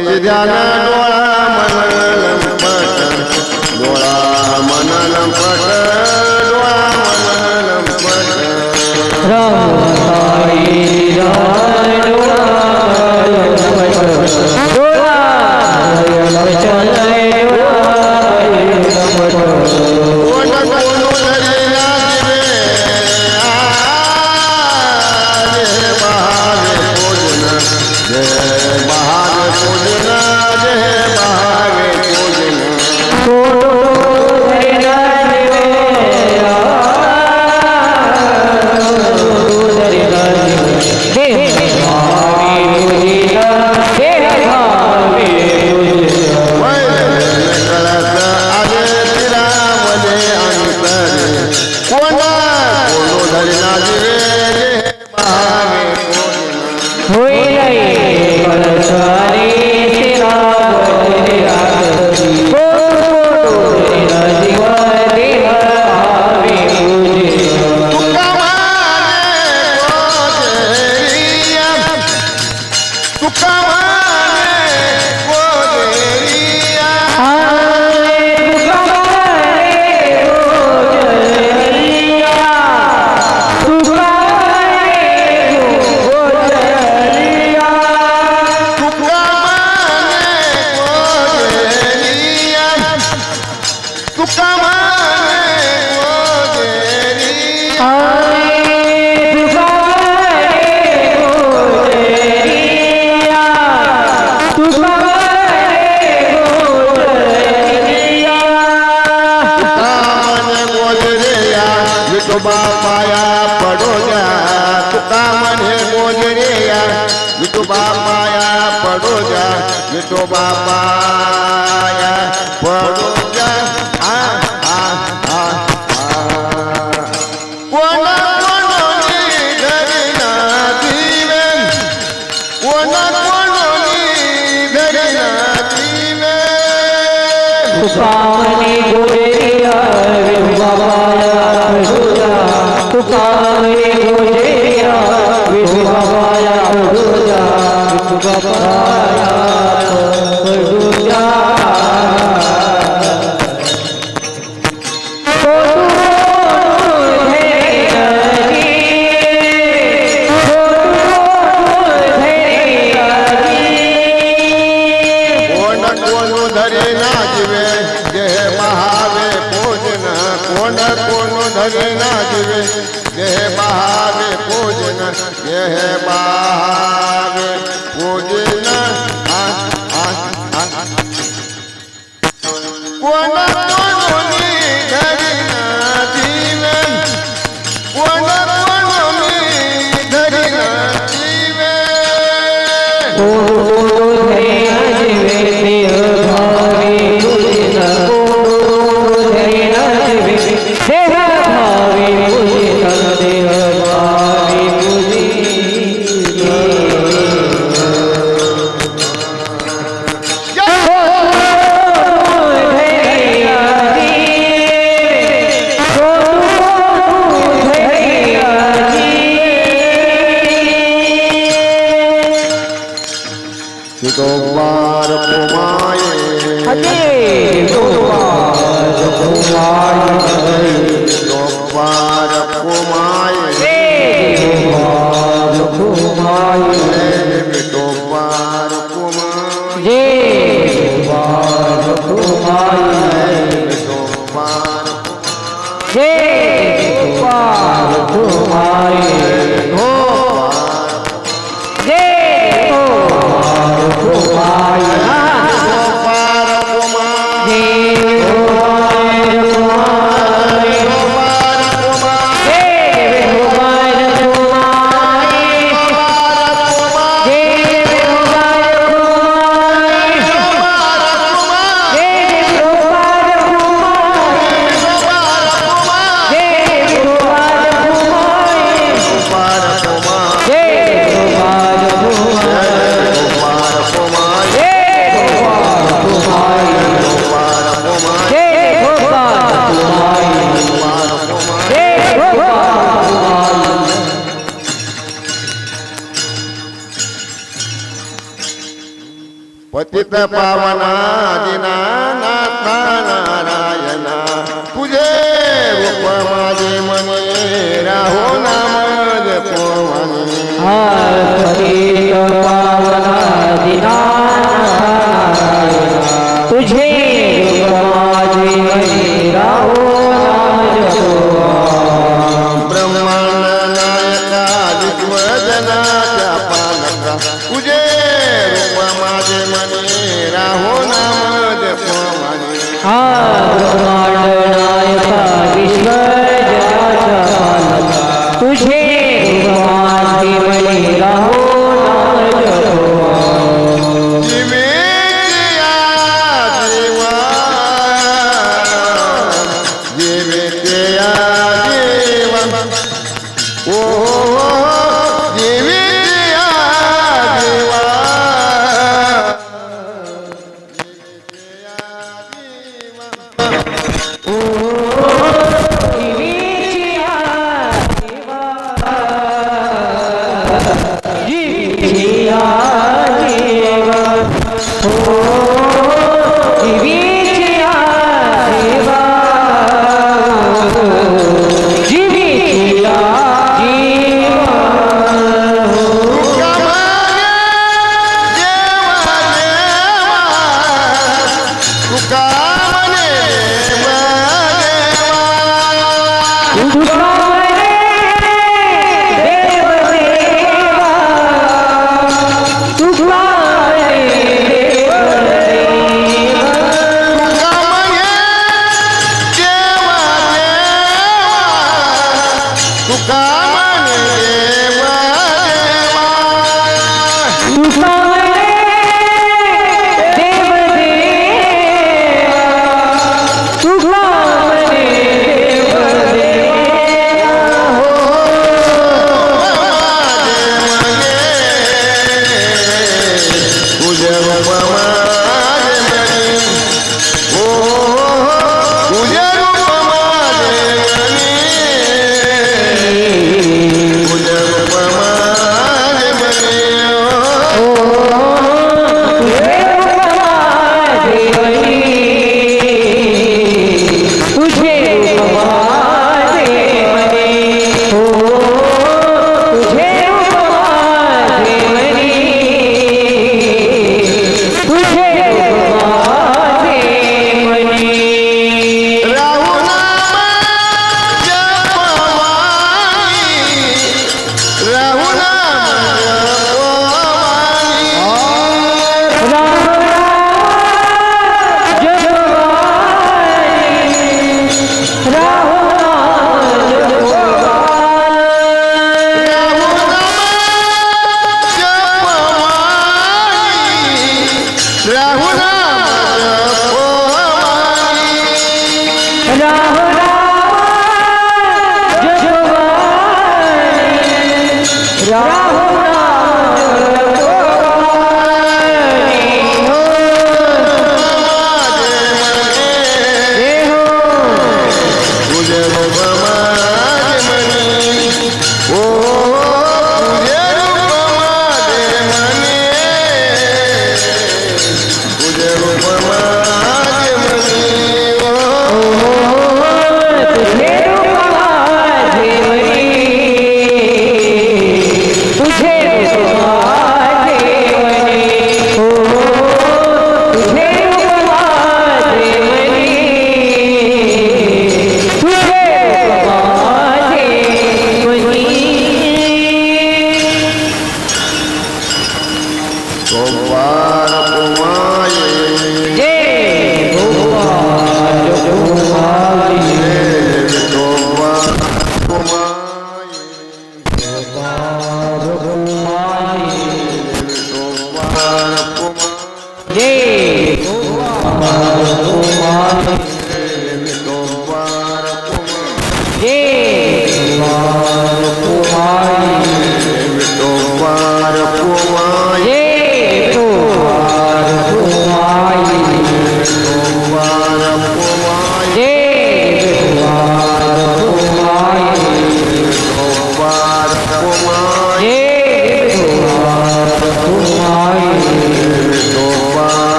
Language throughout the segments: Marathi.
करती ध्यान डोळा मन लंपट डोळा मन लंपट डोळा मन लंपट राम साई राय डोळा लंपट डोळा लंपट विठोबा पाया पडो द्या तुका म्हणे गोजरेया विठोबा पाया पडो द्या विठोबा पाया पडो द्या कोणा कोणी धरिना दिवे कोणा कोणी धरिना दिवे तुकामणी गोजरिया विठोबा तुकामणी गोजरिया विठोबा पडूजा विठोबा पडूजा धरना दिवे देह बहावे पूजन देह बहावे पूजन कोणा कोणी धरना दिवे कोणा कोणी धरना दिवे विठोबार कुमाये विठोबार कुमाये विठोबार कुमाये विठोबार कुमाये विठोबार कुमाये विठोबार कुमाये पावना दीनानाथ नारायणा तुझे रूप माझे मने राहो नाम जपो मने पतित पावना दीनानाथ तुझे रूप माझे मने राहो नाम जपो ब्रह्मांड नायका विश्वजनाच्या पालका तुझे रूप माझे मने राहो नाम जपो मने ब्रह्मांड नायका विश्व जगाचा पालका तुझे रूप माझे मने राहो नाम जपो जीवेचे या जीवा ओ जीवेचे या जीवा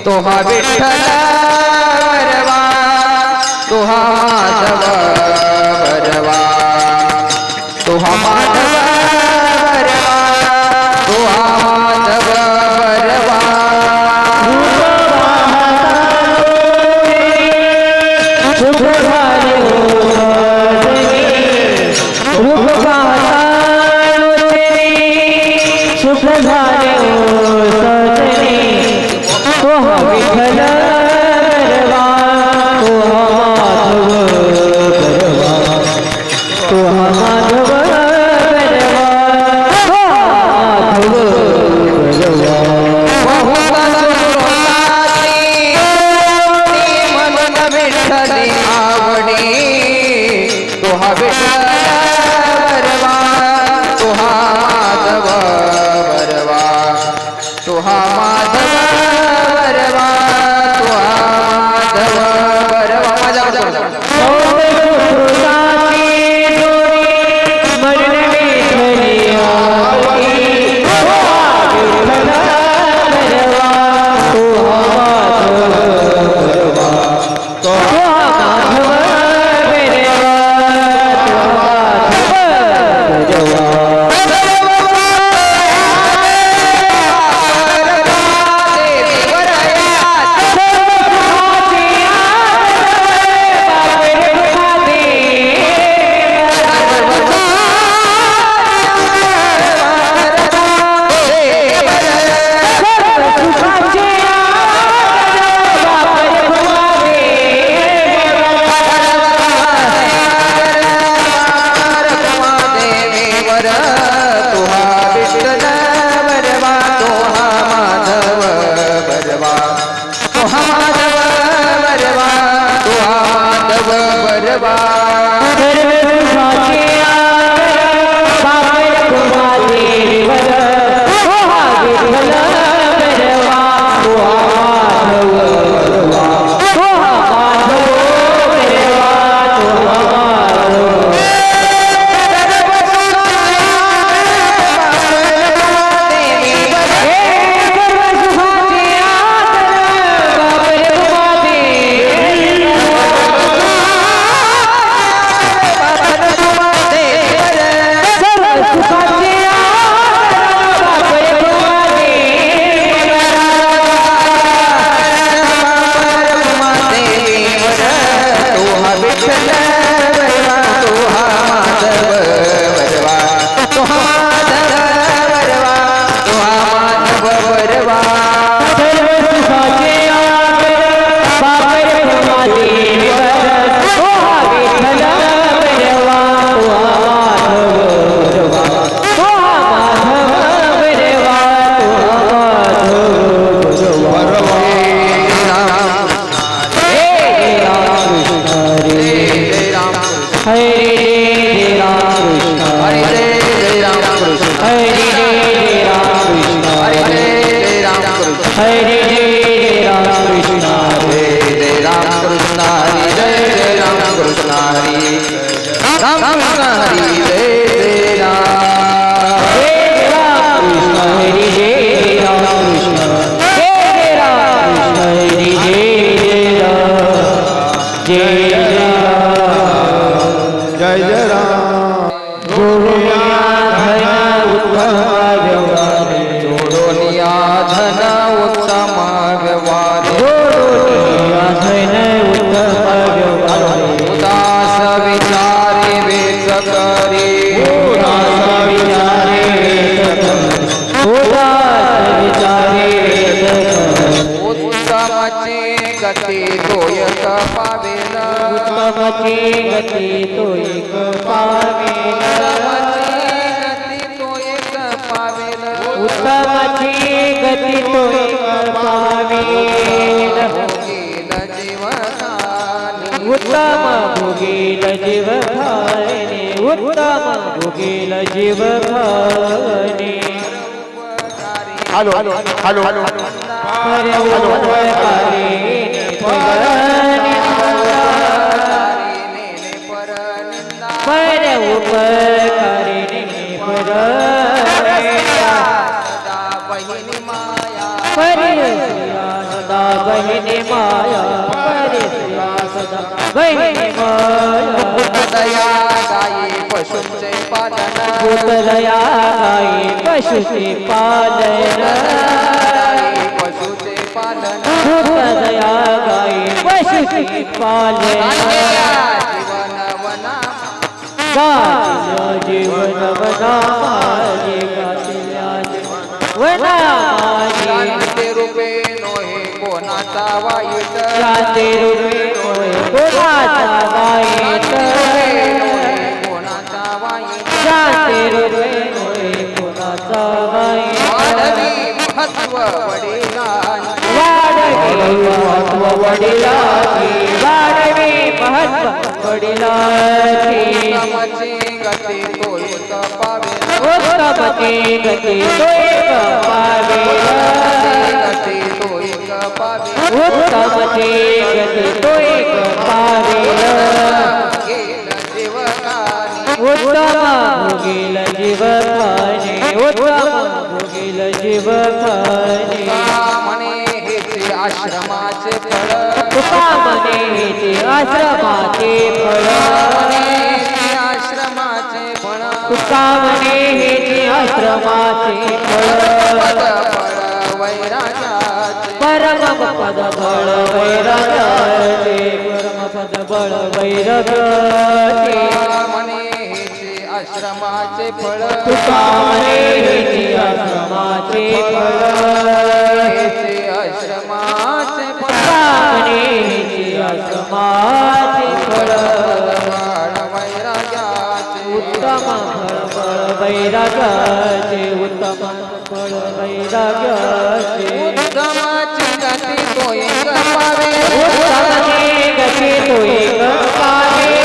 तोहा विठ्ठल वरवा तोहा माधव वरवा तोहा माधव वरवा तोहा माधव वरवा शुभ झाले रूप पाहता शुभ झाले सजने तोहा विठ्ठल वरवा तोहा माधव वरवा तोहा माधव वरवा बहुत सुखदासी मन विठ्ठल आवडी तोहा विठ्ठल वरवा तोहा माधव वरवा तोहा माधव वरवा तोहा माधव वरवा माझ्या जोडोनिया धन उत्तम व्यवहारे जोडोनिया धन उत्तम व्यवहारे जोडोनिया धन उत्तम व्यवहारे उदास विचारे वेच करी उदास विचारे वेद उदास विचारे वेद उत्तमची गती तोय पावेल उत्तमची गती तो एक पावेल उत्तमची गती तो एक पावेल उत्तम भोगील जीव खाणे उत्तम भोगील जीव खाणे हॅलो हॅलो हॅलो पर उपकारिणी पर उपकारिणी सदा बहिणी माया परिश्रिया सदा बहिणी माया दया गायी पशूंचे पालन पुतलया गाई पशुचे पालन पशुचे पालन पुतलया गाई पशुचे पालन जीवन वना गातिल्या जीवन वना शांती रूपे नोहे कोणाचा वाईट शांती रूपे होय कोणाचा वाईट कोणाचा वाईट शांती रूपे होय कोणाचा वाईट वाढवी महत्व वडिलांचे वाढवी महत्व वडिलांची वाढवी महत्व वडिलांची उत्तमची गती तो एक पावेल उत्तमची गती तो एक पावेल गती तो एक पावेल उत्तमची गती तो एक पावेल गेल जीवकानी उत्तम भोगील जीव खाणे उत्तम भोगील जीव खाणे म्हणे हेचे आश्रमाचे फळ तुका म्हणे हेचे आश्रमाचे फळ म्हणे आश्रमाचे फळ तुका म्हणे हेचे आश्रमाचे फळ फळ वैराग्याचे परम पद बळ वैराग्याचे परम पद बळ वैराग्याचे म्हणे हेचे आश्रमाचे फळ तुका म्हणे हेचे आश्रमाचे फळ हेचे आश्रमाचे फळ तुका म्हणे हेचे आश्रमाचे फळ फळ वैराग्याचे उत्तम फळ वैराग्याचे उत्तम फळ वैराग्याचे उत्तमाची गती तो एक पावे उत्तमची गती तो एक पावे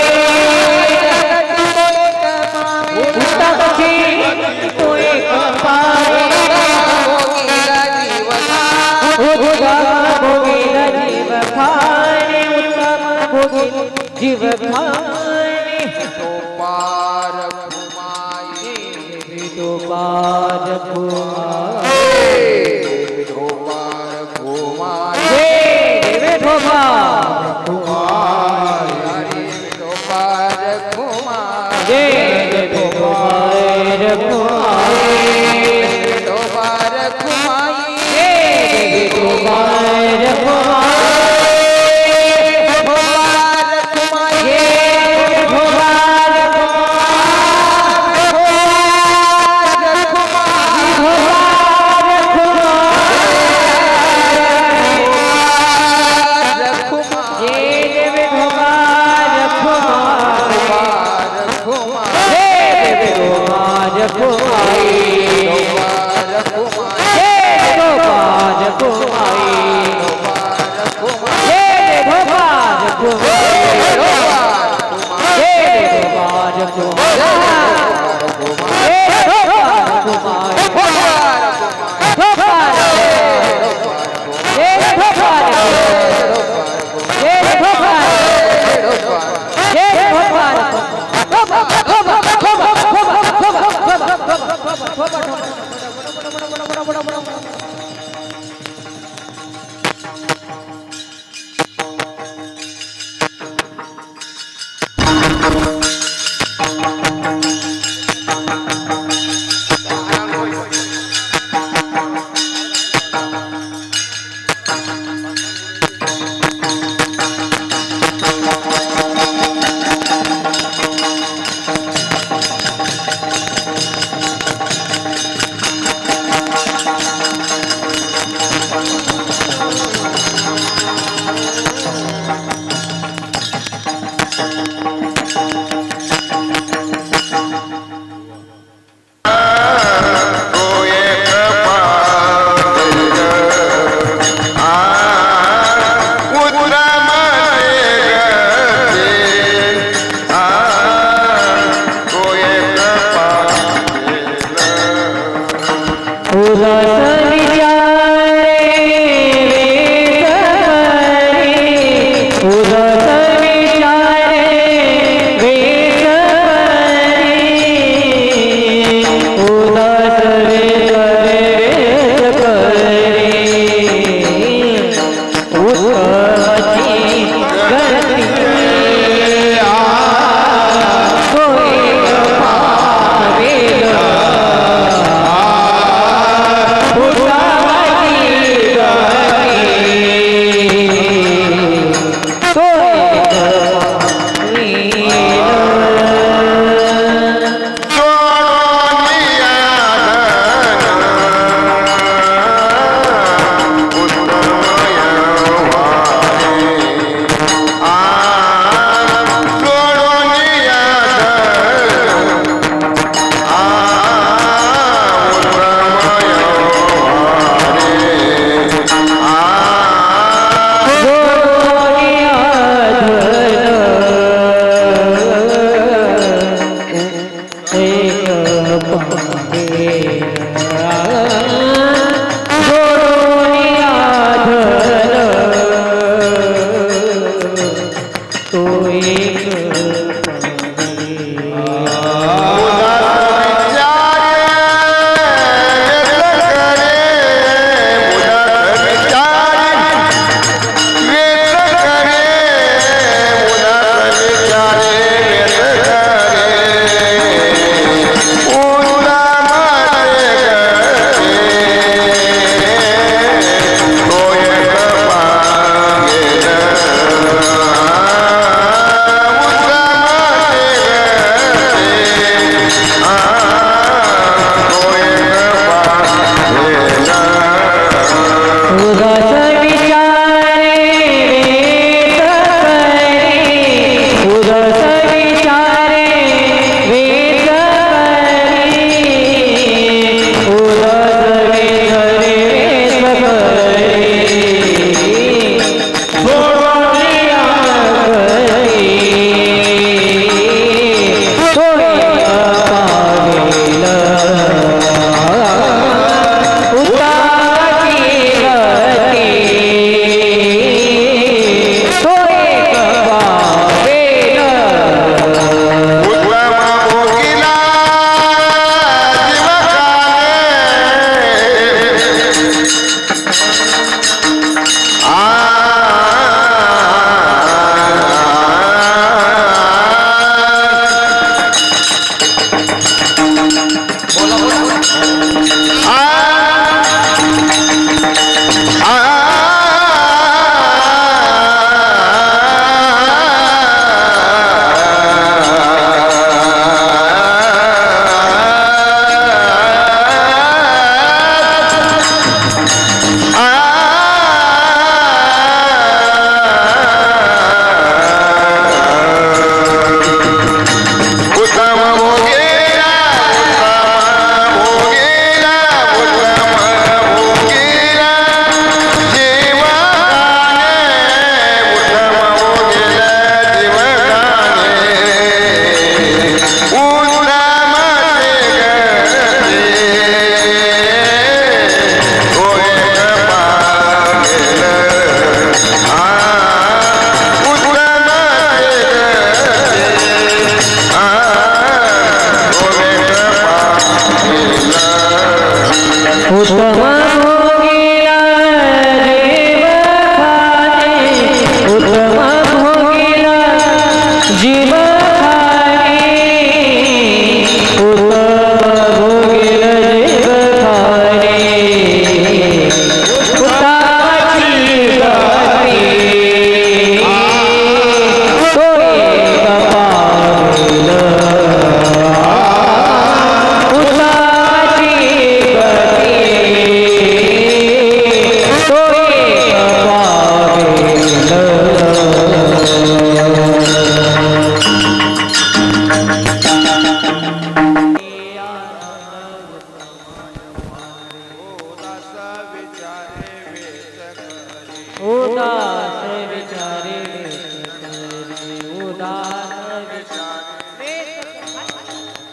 उत्तमची गती तो एक पावे उत्तम भोगील जीव खाणे उत्तम भोगील जीव खाणे तो पार घुमाई तो पार भूमाई तो पार घुमाई देवे ठोबा हरी तो पार घुमाई देवे ठोबार भूमाई तो पार घुमाई देवे ठोबार भूमाई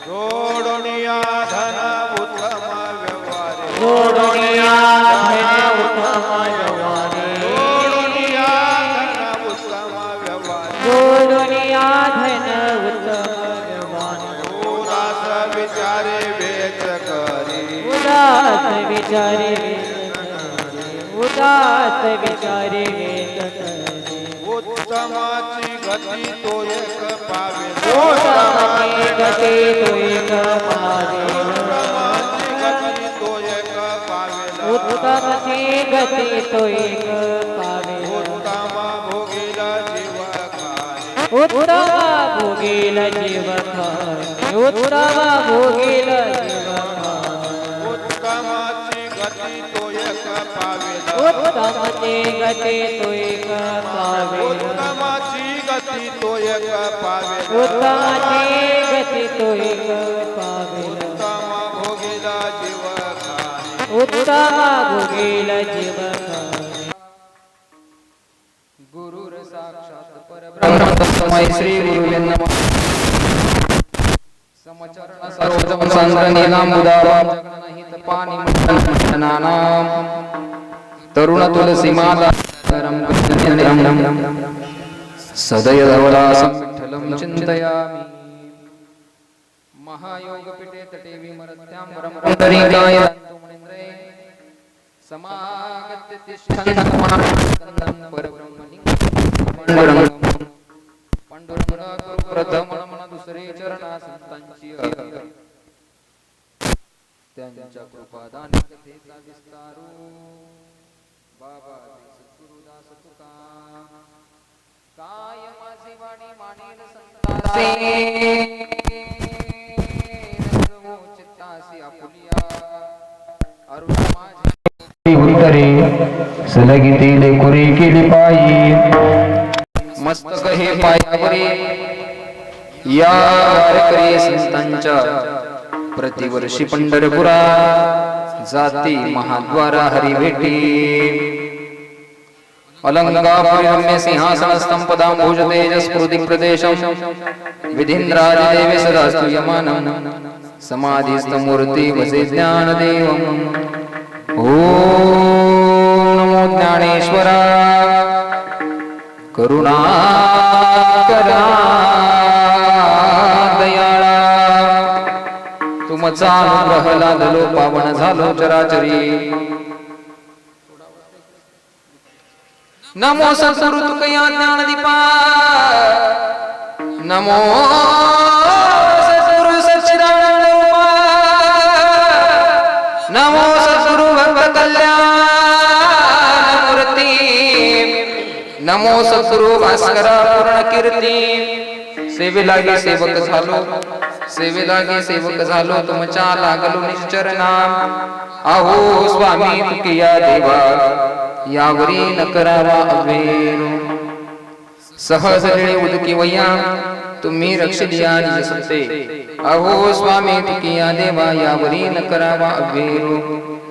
जोडोनिया धन उत्तम व्यवहारे जोडोनिया धन उत्तम व्यवहारे जोडोनिया धन उत्तम व्यवहारे जोडोनिया धन उत्तम व्यवहारे उदास विचारे वेच करी उदास विचारे उदास विचारे उत्तमाची गती तो एक पावे उत्तमाची गती तो एक पावे उत्तमाची गती तो एक पावे उत्तमाची गती तो एक पावे उत्तम भोगील जीव खाणे उत्तम भोगील जीव खाणे उत्तम भोगील जीव खाणे उत्तमाची गती तो एक पावे उत्तमाची गती तो एक पावे उत्तमाची गती तो एक पावे उत्तमाची गती तो एक पावे उत्तम भोगील जीव खाणे उत्तम भोगील जीव खाणे गुरुर साक्षात परब्रह्म तस्मै श्री गुरुवे नमः समचरण सर्व सरोजं सन्द्रनीलाम्बुदां जगन्नाहितपानिमण्डनानां तरुणतुलसीमाला सदयधवलासं विठ्ठलं चिन्तयामि महायोगपीठे तटे विमरत्यां वरमपुण्डरीकाय दन्तमुनीन्द्रे समागत्य तिष्ठन्तं परब्रह्मणि पांडुरंग प्रथम मन दुसरे चरणा संतांची त्यांच्या कृपादानी कथेचा विस्तारू बाबा सद्गुरुदास तुका काय माझी वाणी मानेल संतासे चित्तासी आपुलिया अरुण माझी उतरे सलगितीले कुरी केली पायी मस्तक हे पायावरी या वारकरी संतांच्या प्रतिवर्षी पंढरपुरा जाती महाद्वारा हरी भेटी अलंकापुरी रम्य सिंहासन स्तंपदां भुजतेजस स्फुर्ति प्रदेशं विधिन्द्राज देवे सदा स्तूयमानं समाधिस्थमूर्ति वसे ज्ञानदेवम् ओम नमो ज्ञानेश्वरा करुणाकरा दयाळा तुमचा अनुग्रह लादलो पावन झालो चराचरी नमो सद्गुरु तुकया ज्ञानदीपा नमो सद्गुरु सच्चिदानंद रूपा नमो सद्गुरु भक्त कल्याण मूर्ती नमो सद्गुरु भास्कर पूर्ण कीर्ती सेवेलागी सेवक झालो तुमच्या लागलो निश्चरणा आहो स्वामी तुकिया देवा यावरी न करावा अवेरू सहज निळे उदकी वया तुम्ही रक्षिलिया निज सत्ते अहो स्वामी तुकिया देवा यावरी न करावा अवेरू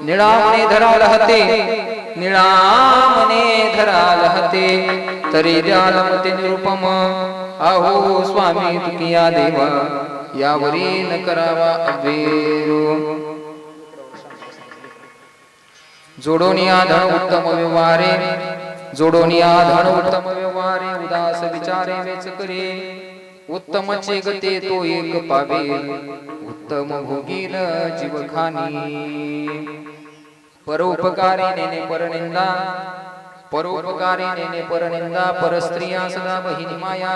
निळामणे धराल हते निळामणे धराल हते तरी द्यालमते निरुपम अहो स्वामी तुकिया देवा यावरी न करावा अवेरू जोडोनिया धन उत्तम व्यवहारे जोडोनिया धन उत्तम व्यवहारे उदास विचारे वेच करे उत्तमचे गते तो एक पावे उत्तम भोगील जीवखानी परोपकारी नेने परनिंदा परस्त्रिया सदा बहिनी माया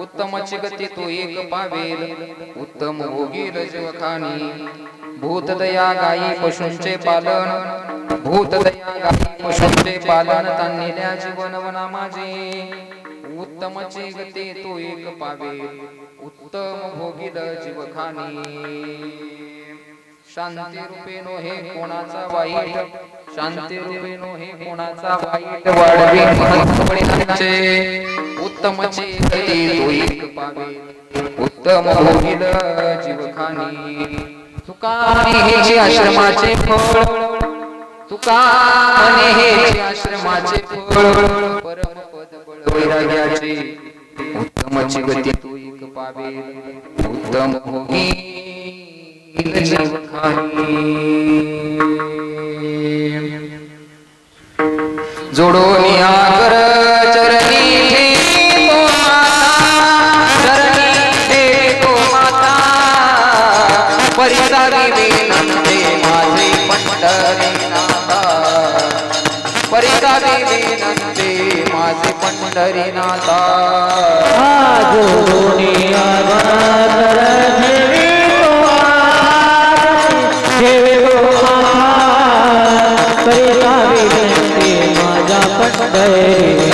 उत्तमचे गते तो एक पावेल उत्तम भोगील जीवखानी भूतदया गायी पशूंचे पालन तान्निल्या जीवन वना माझे उत्तमचे गते तो एक पावे उत्तम भोगील जीवखानी शांती रूपेनो हे कोणाचा वाईट वाढवी महत्त्वचे उत्तमचे गते तो एक पावे उत्तम भोगील जीवखानी तुका हेची आश्रमाचे फळ परमपद बळ वैराग्याचे उत्तमची गती तू एक पावे उत्तम भोगील जीवखानी जोडोनिया कर चरणी ठेवतो माता परिसारी विनंते माझे पंढरीनाथा परिसारी विनंते माझे पंढरीनाथा जोडोनिया धर ठेवितो परिसा विनंती माझ्या पंढरी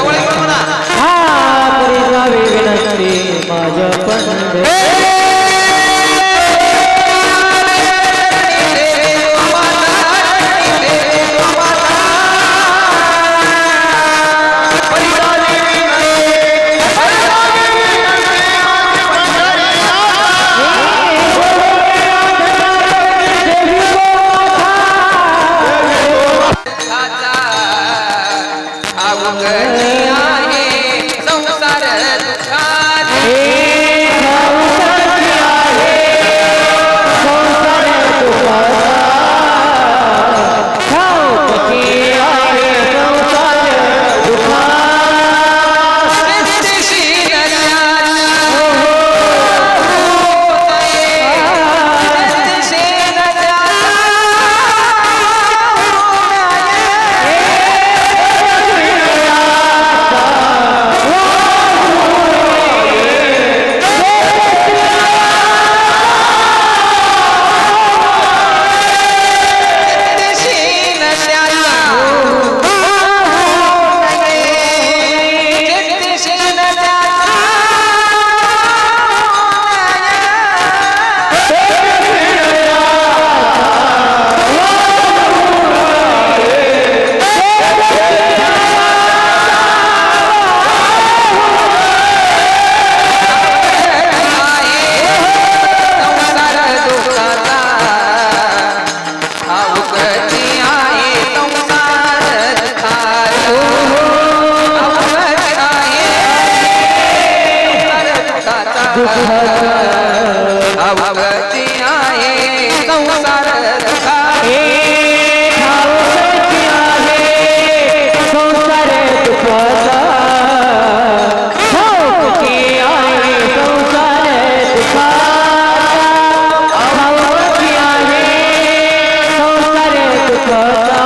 दुःखाचा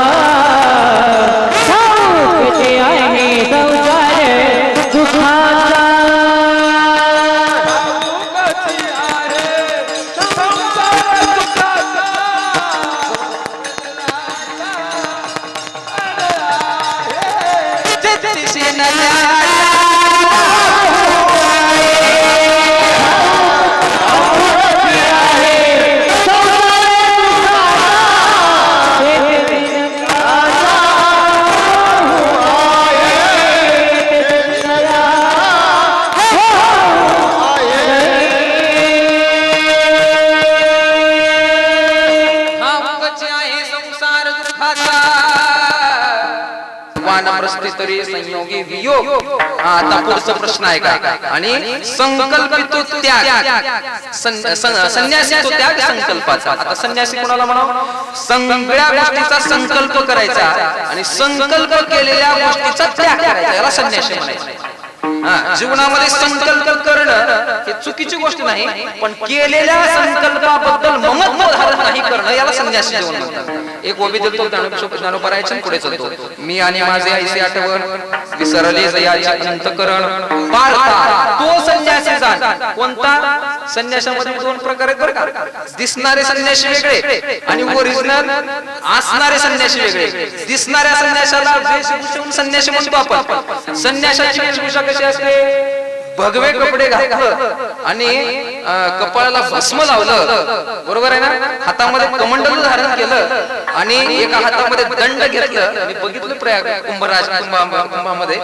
ठाऊकते आहे संसार दुःखाचा ठाऊकची आहे संसार दुःखाचा. तेहतीसशे नव्या वानप्रस्थी तरी संयोगी वियोग. आता पुढचा प्रश्न आहे का? आणि संकल्पितो त्याग, संन्यासी तो त्याग संकल्पाचा. आता संन्यासी कोणाला म्हणावं? सगळ्या गोष्टीचा संकल्प करायचा आणि संकल्प केलेल्या गोष्टीचा त्याग करायचा, याला संन्यासी म्हणायचं. जीवनामध्ये संकल्प करणं हे चुकीची गोष्ट नाही, पण केलेल्या संकल्पाबद्दल ममत्व धारण नाही करणं याला संन्यासी जीवन म्हणतात. एक ओबी देतो ज्ञानोबा पुढे चालतो. मी आणि माझे आईचे आठवण विसरले जयाचे अंतकरण पाळता तो संन्यासी जाण. कोणता? संन्यासामध्ये दोन प्रकार आहेत बरं का. दिसणारे संन्यासी वेगळे आणि ओरिजिनल असणारे संन्यासी वेगळे. दिसणाऱ्या संन्यासाला वेशभूषा संन्यासी म्हणतो आपण. संन्यासाची वेशभूषा कशी असते? भगवे कपडे घातलं आणि कपाळाला भस्म लावलं, बरोबर आहे ना. हातामध्ये कमंडल धारण केलं आणि एका हातामध्ये दंड घेतलं. मी बघितलं प्रयाग कुंभामध्ये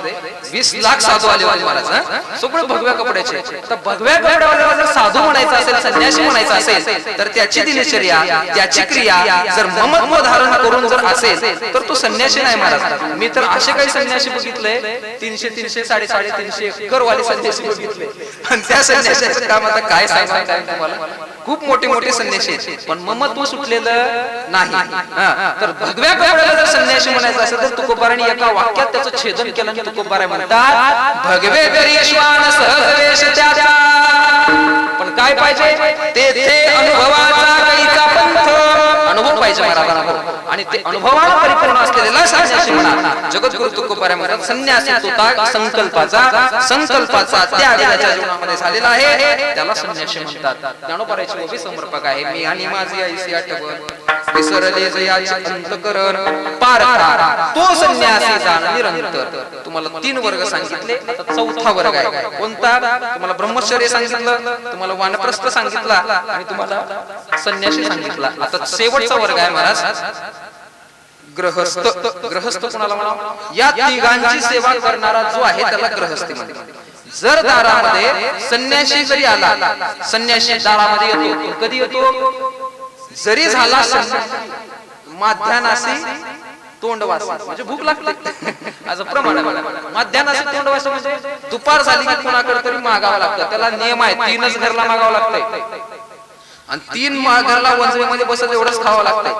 20 लाख साधू आले होते महाराज, सगळं भगव्या कपड्याचे. तर भगव्या कपड्याला जर साधू म्हणायचं असेल, संन्यासी म्हणायचं असेल, तर त्याची दिनचर्या, त्याची क्रिया जर ममत्व धारण करून जर असेल तर तो संन्यासी नाही महाराज. मी तर असे काही संन्यासी बघितले 300, 350, 350 वाले संन्यासी बघितले. आणि त्या संन्यासाचं काम आता काय सांगायचं तुम्हाला. खूप मोठे मोठे संन्यासी आहेत, पण ममत्व सुटलेलं नाही. तर भगव्या कपड्याला जर संन्यासी म्हणायचं असेल तर तुकोबारांनी एका वाक्यात त्याचं छेदन केलं आणि तुकोबारा म्हणतात भगवे करी श्वान सहज वेश त्याचा. पण काय पाहिजे? तेथे अनुभवाचा कैचा पंथ. अनुभव पाहिजे महाराजांना आणि ते अनुभवाला परिपूर्ण असलेला संन्यासी म्हणा. जगद्गुरु तुकोबारा म्हणतात संन्यासी तो संकल्पाचा त्याग त्याच्या जीवनामध्ये झालेला आहे, त्याला संन्यासी म्हणतात. ज्ञानोबाराची ओवी समर्पक आहे. मी आणि माझी आईची आठवण विसरले जयाचे अंतकरण पारता तो संन्यासी जाण निरंतर. तुम्हाला 3 वर्ग सांगितले, आता 4था वर्ग आहे. कोणता? तुम्हाला ब्रह्मचर्य सांगितलं, तुम्हाला वानप्रस्थ सांगितला आणि तुम्हाला संन्यासी सांगितला. आता शेवटचा वर्ग आहे महाराज ग्रहस्थ. ग्रहस्थ कोणाला म्हणावं? या तिघांची सेवा करणारा जो आहे त्याला ग्रहस्थी म्हणतात. जर दारामध्ये संन्यासी जरी आला, संन्यासी दारामध्ये येतो, कधी येतो? जरी झाला माध्यानासी तोंडवास, म्हणजे भूक लागते असं प्रमाण आहे. माध्यानासी तोंडवास म्हणजे दुपार झाली की कोणाकडे तरी मागावं लागतं. त्याला नियम आहे, 3च घरला मागावं लागतंय आणि 3 घरला वंजवेमध्ये बसत एवढंच खावं लागतंय.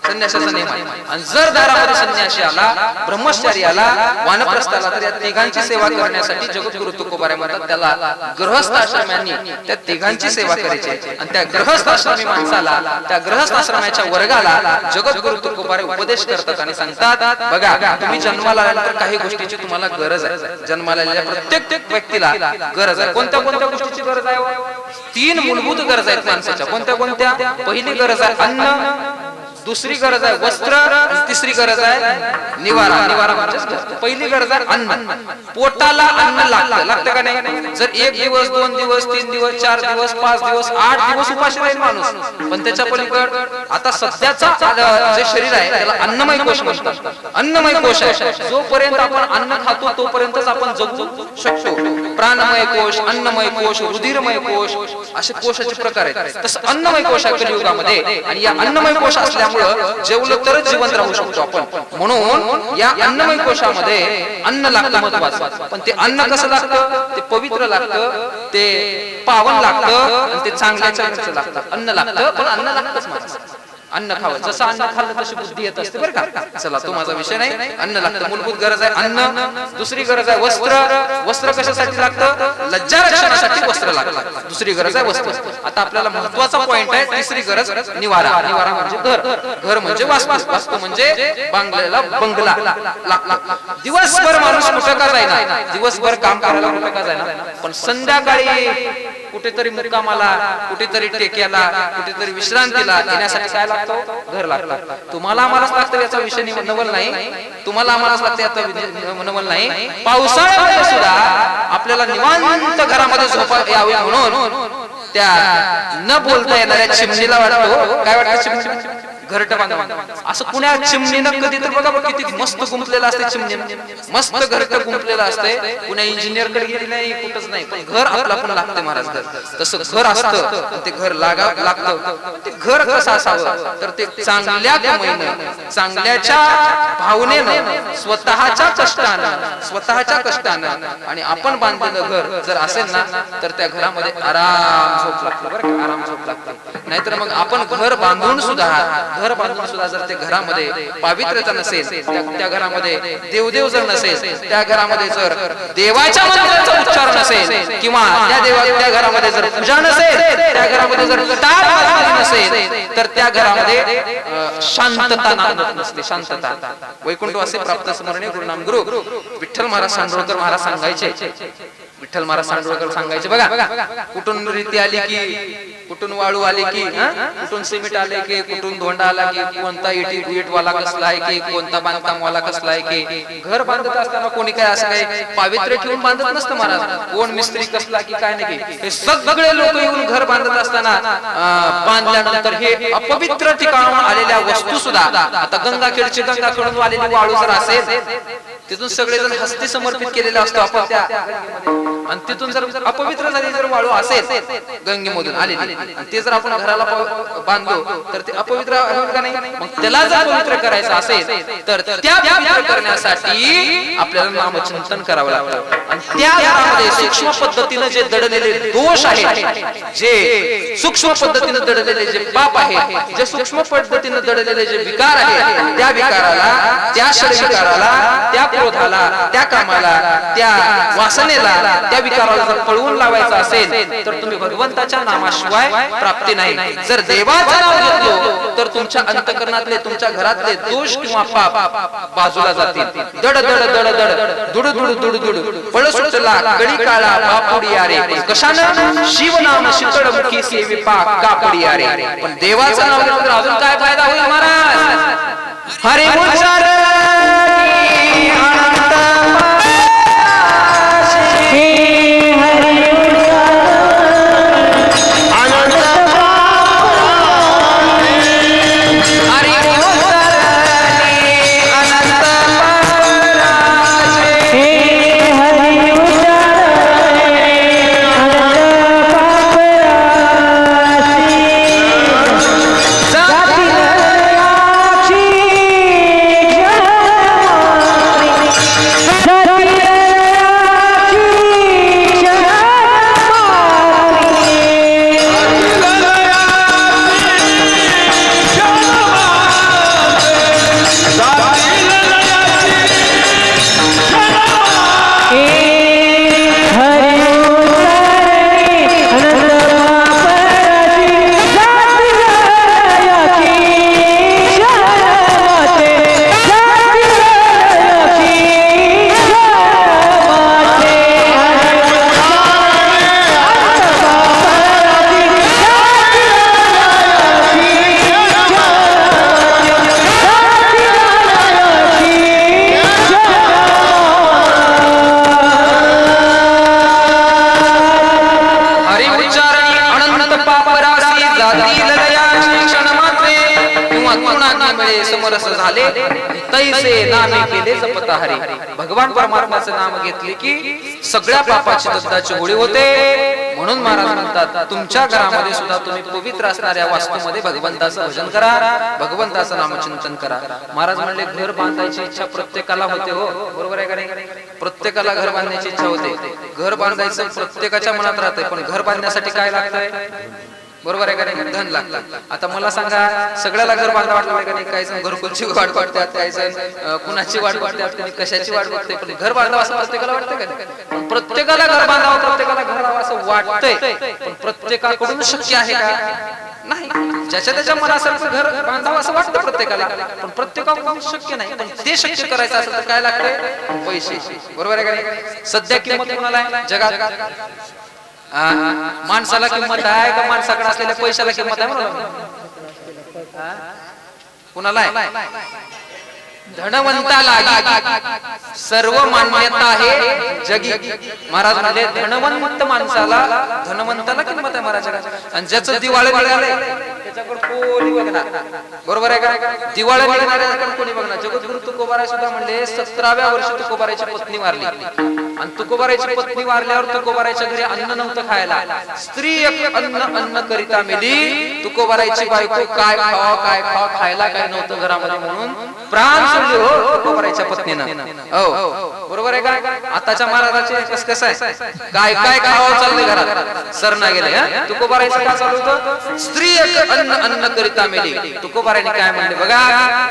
संन्यासाचा नियम आहे. आणि जर दारामध्ये संन्यासी आला, ब्रह्मचारी आला, वानप्रस्थ आला, तर या तिघांची सेवा करण्यासाठी जगद्गुरु तुकोबारा म्हणतात त्याला गृहस्थ आश्रमांनी त्या तिघांची सेवा करायची. आणि त्या गृहस्थ आश्रमी माणसाला, त्या गृहस्थ आश्रमाच्या वर्गाला जगद्गुरु तुकोबारा उपदेश करतात आणि सांगतात बघा तुम्ही जन्माला आल्यानंतर काही गोष्टीची तुम्हाला गरज आहे. जन्माला आलेल्या प्रत्येक व्यक्तीला गरज आहे. कोणत्या कोणत्या गोष्टीची गरज आहे? 3 मूलभूत गरज आहेत माणसाच्या. कोणत्या कोणत्या? पहिली गरज आहे अन्न, दुसरी गरज आहे वस्त्र आणि तिसरी गरज आहे निवारा. निवारा म्हणजे पहिली गरज आहे अन्न. पोटाला अन्न लागतं का नाही? जर 1 दिवस 2 दिवस 3 दिवस 4 दिवस 5 दिवस 8 दिवस उपाशी राहील माणूस, पण त्याच्या पलीकड आता सध्याचा जे शरीर आहे त्याला अन्नमय कोश म्हणतात. अन्नमय कोश आहे. जोपर्यंत आपण अन्न खातो तोपर्यंतच आपण जगू शकतो. प्राणमय कोश, अन्नमय कोश, रुधिरमय कोश असे कोशाचे प्रकार आहेत. तसं अन्नमय कोश आहे कलियुगामध्ये. आणि या अन्नमय कोश असल्यामुळे जेवलं तरच जिवंत राहू शकतो आपण. म्हणून या अन्नमय कोशामध्ये अन्न लागतं महत्वाचं. पण ते अन्न कसं लागतं? ते पवित्र लागतं, ते पावन लागतं आणि ते चांगल्या चांगल्याचं लागतं. अन्न लागतं, पण अन्न लागतंच माणसाला. अन्न खावं, जसं अन्न खाल्लं तशी बुद्धी येत असते बरं का. चला तो माझा विषय नाही. अन्न लागतं, मूलभूत गरज आहे अन्न. दुसरी गरज आहे वस्त्र. वस्त्र कशासाठी लागतं? लज्जा रक्षणासाठी वस्त्र लागतं. दुसरी गरज आहे वस्त्र. आता आपल्याला महत्वाचा पॉइंट आहे तिसरी गरज निवारा. निवारा म्हणजे घर. घर म्हणजे वास्तू. वास्तू म्हणजे बांगलेला बंगला. दिवसभर माणूस कुठं का जाईना, दिवसभर काम करायला कुठं का जाईना, पण संध्याकाळी कुठेतरी मुक्कामाला, कुठेतरी टेक्याला, कुठेतरी विश्रांतीला येण्यासाठी काय लागतं? घर लागतं. तुम्हाला आम्हालाच लागतं याचा विषय नवल नाही. तुम्हाला आम्हालाच लागतं याचा नवल नाही. पावसाळ्यामध्ये सुद्धा आपल्याला निवांत घरामध्ये झोपा यावी म्हणून त्या न बोलता येणाऱ्या चिमणीला वाटतो काय वाटतं? चिमणी घरट बांधावं. असं कुण्या चिमणीनं कधी तर बघा किती मस्त गुंतलेलं असते. चिमणी मस्त घरट गुंतलेलं असते. कुण्या इंजिनियर कडे गेली नाही, कुठंच नाही, पण घर आपला पण लागते महाराज. घर तसं घर असतं, ते घर लागतं. ते घर कसं असावं तर ते चांगल्या कमाईनं, चांगल्याच्या भावनेनं, स्वतःच्या कष्टानं आणि आपण बांधलेलं घर जर असेल ना तर त्या घरामध्ये आराम झोप लागते बरं का. आराम झोप लागते. नाहीतर मग आपण घर बांधून सुद्धा जर त्या घरामध्ये पावित्र्यता नसेल, त्या घरामध्ये देवदेव जर नसेल, त्या घरामध्ये जर देवाच्या मंदिराचा उच्चार नसेल, किंवा त्या घरामध्ये जर पूजा नसेल, त्या घरामध्ये जर टाळ नसेल, तर त्या घरामध्ये शांतता नसते. शांतता. वैकुंठवासी प्राप्त स्मरणे गुरुनाम गुरु विठ्ठल महाराज सांडोळकर महाराज सांगायचे. विठ्ठल महाराज सांडोळकर सांगायचे बघा, कुठून रीती आली की, कुठून वाळू आली की, कुठून सिमेंट आले की, कुठून धोंडा आला की, कोणता इट वाला कसला आहे की, कोणता बांधकाम वाला कसला आहे की. घर बांधत असताना कोणी काय असं काही पावित्र्य ठेवून बांधत नसतं महाराज. कोण मिस्त्री कसला की काय नाही की, हे सगळे लोक येऊन घर बांधत असताना बांधल्यानंतर हे अपवित्र ठिकाणाहून आलेल्या वस्तू सुद्धा, आता गंगाखेडची गंगाखेडून आलेली वाळू जर असेल, तिथून सगळेजण हस्ती समर्पित केलेला असतो आपण त्या, आणि तिथून जर अपवित्र झाली जर वाळू असेल गंगेमधून आलेली, आणि ते जर आपण घराला बांधलो तर ते अपवित्र होईल का नाही? मग त्याला जर पवित्र करायचं असेल तर त्या पवित्र करण्यासाठी आपल्याला नामचिंतन करावं लागतं. आणि त्या घरामध्ये सूक्ष्म पद्धतीने जे दडलेले दोष आहेत, जे सूक्ष्म पद्धतीने दडलेले जे पाप आहे, जे सूक्ष्म पद्धतीने दडलेले जे विकार आहेत, त्या विकाराला, त्या षडविकाराला, त्या क्रोधाला, त्या कामाला, त्या वासनेला, त्या विकाराला जर पळवून लावायचं असेल तर तुम्ही भगवंताच्या नामाशिवाय प्राप्ती नाही. जर देवाचं नाव घेतलो तर तुमच्या अंतःकरणातले, तुमच्या घरातले दोष किंवा पाप बाजूला जातील. दड दड दड दड दुड दुड दुड दुड पळ सुटला गडी काळा बापुडी आरे. कशानं? शिवनाम शिकळमुखी सेवी पाक कापडी आरे. पण देवाचं नाव घेतलं अजून काय फायदा होईल महाराज? हरे उच्चार भगवान परमात्म्याचं नाम घेतले की सगळ्या पापाची दग्धाची होळी होते. म्हणून महाराज म्हणतात तुमच्या घरामध्ये सुद्धा तुम्ही पवित्र असणाऱ्या वास्तूमध्ये भगवंताचं भजन करा, भगवंताचं नामचिंतन करा. महाराज म्हणले घर बांधायची इच्छा प्रत्येकाला होते. हो बरोबर आहे का नाही? प्रत्येकाला घर बांधण्याची इच्छा होते. घर बांधायचं प्रत्येकाच्या मनात राहते, पण घर बांधण्यासाठी काय लागतंय? बरोबर आहे का नाही? धन लागतं. आता मला सांगा, सगळ्याला घर बांधा वाटलं का नाही? काही जण घरकुलची वाट बघतात, काही जण कुणाची वाट बघतात, कोणी कशाची वाट बघते, पण घर बांधावं असं प्रत्येकाला वाटतं का नाही? प्रत्येकाला घर बांधावं, प्रत्येकाला घर राहावं असं वाटतंय, पण प्रत्येकाकडून शक्य आहे का? नाही. ज्याच्या त्याच्या मनासारखं घर बांधावं असं वाटतं प्रत्येकाला, पण प्रत्येकाकडून शक्य नाही. पण ते शक्य करायचं असेल तर काय लागतंय? पैसे. बरोबर आहे का नाही? सध्या किंमत कोणाला आहे जगात? माणसाला किंमत आहे का माणसाकडे असलेल्या पैशाला किंमत आहे? म्हणून कुणाला आहे? धनवंताला सर्व मान्यता आहे जगी. महाराज म्हणाले धनवंत माणसाला, धनवंताला किंमत आहे महाराज. आणि ज्याचं दिवाळी निघालंय त्याच्याकडे कोणी बघणार. बरोबर आहे का? दिवाळी निघणाऱ्याकडे कोणी बघणार. जगद्गुरु तुकोबाराय सुद्धा म्हणले 17व्या वर्षी तुकोबारायची पत्नी वारली, आणि तुकोबारायची पत्नी वारल्यावर तुकोबारायच्या घरी अन्न नव्हतं खायला. स्त्री एक अन्न करिता मेली. तुकोबारायची बायको काय खावा खायला काय नव्हतं घरामध्ये, म्हणून प्राण सोडले हो तुकोबारायच्या पत्नीनं. हो बरोबर आहे का? आताच्या महाराजाचे कसं आहे, काय खावं चाललंय घरात, सरना गेले. तुकोबारायचं काय चालू होतं? स्त्री एक अन्न करिता मेली. तुकोबारायने काय म्हणले बघा,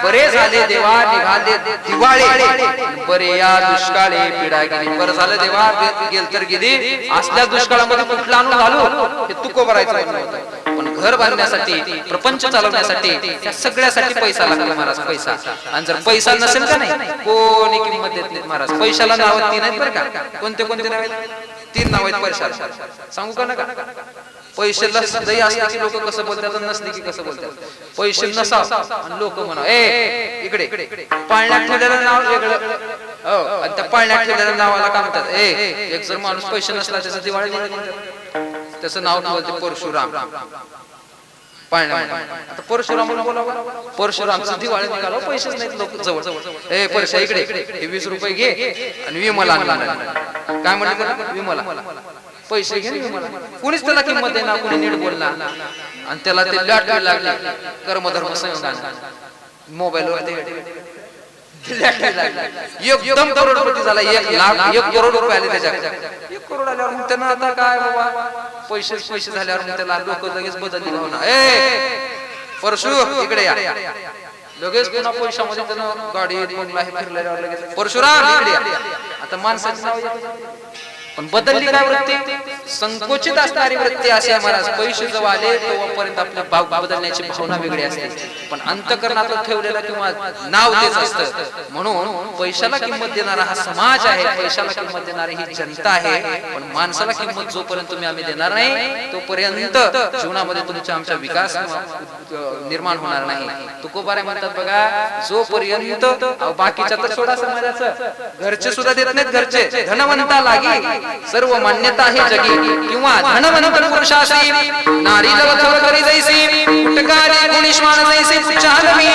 बरे झाले देवा निघाले दिवाळे, बरे या दुष्काळी पिढा गेली. बरं झालं देवा गेल तर गेली, असल्या दुष्काळामध्ये कुठला आणून घालू, हे तुकोबारायचं म्हणणं होतं. पण घर बांधण्यासाठी, प्रपंच चालवण्यासाठी, त्या सगळ्यासाठी पैसा लागतो महाराज, पैसा. आणि जर पैसा नसेल का नाही, कोणी किंमत देत नाही महाराज. पैशाला नाव 3 आहेत बरं का? कोणते नाव आहेत? 3 नाव आहेत पैशाला. सांगू का नका? पैशाला सदैव असले की लोक कसं बोलतात, नसले की कसं बोलतात. पैसे नसाव आणि लोक म्हणा ए इकडे, पाळण्यात ठेवलेलं नाव वेगळं. हो, आणि त्या पाळण्यात ठेवलेल्या नावाला काय म्हणतात? एक जर माणूस पैसे नसला त्याचं दिवाळी निघाली, त्याचं नाव ठेवते परशुराम. आता परशुराम परशुरामचं दिवाळी निघालो, पैसेच नाहीत लोक जवळ. ए परशा इकडे, हे 20 रुपये घे आणि विमला काय म्हणतात? विमला पैसे घे विमला. कुणीच त्याला किंमत देणार, कुणी नीट बोलणार, आणि त्याला ते लाट लागली कर्मधर्म संयोगाने. मोबाईलवर एकदम करोडपती झाला. 1 लाख 1 करोड रुपये आले त्याच्याकडे. 1 करोड आल्यावर मग त्यांना आता काय बाबा, पैसे झाल्यावर मग त्याला लोक लगेच बदलली भावना. परशु इकडे या. लगेच पुन्हा पैशामध्ये त्यानं गाडी फिरल्यावर लगेच परशुराम इकडे या. आता माणसाचं नाव पण बदलली काय वृत्ती? संकोचित असणारी वृत्ती अशी आहे महाराज. पैसे जेव्हा आले तेव्हापर्यंत आपल्या भाव बदलण्याची भावना वेगळी असते, पण अंतःकरणात ठेवलेलं किंवा नाव तेच असतं. म्हणून पैशाला किंमत देणारा हा समाज आहे, पैशाला किंमत देणारी ही जनता आहे. पण माणसाला किंमत जोपर्यंत तुम्ही आम्ही देणार नाही तोपर्यंत जीवनामध्ये तुमचा आमचा विकास निर्माण होणार नाही. तुकोबाराय म्हणतात बघा, जोपर्यंत बाकीच्या तर सोडा समाजाचं, घरचे सुद्धा देत नाहीत. घरचे धनवंता लागी सर्व मान्यता आहे जगी, किंवा धनवंत पुरुषासी नारी लवथव करी जैसी, कुटकाली गुणिष्मान जैसी पुच्छालवी.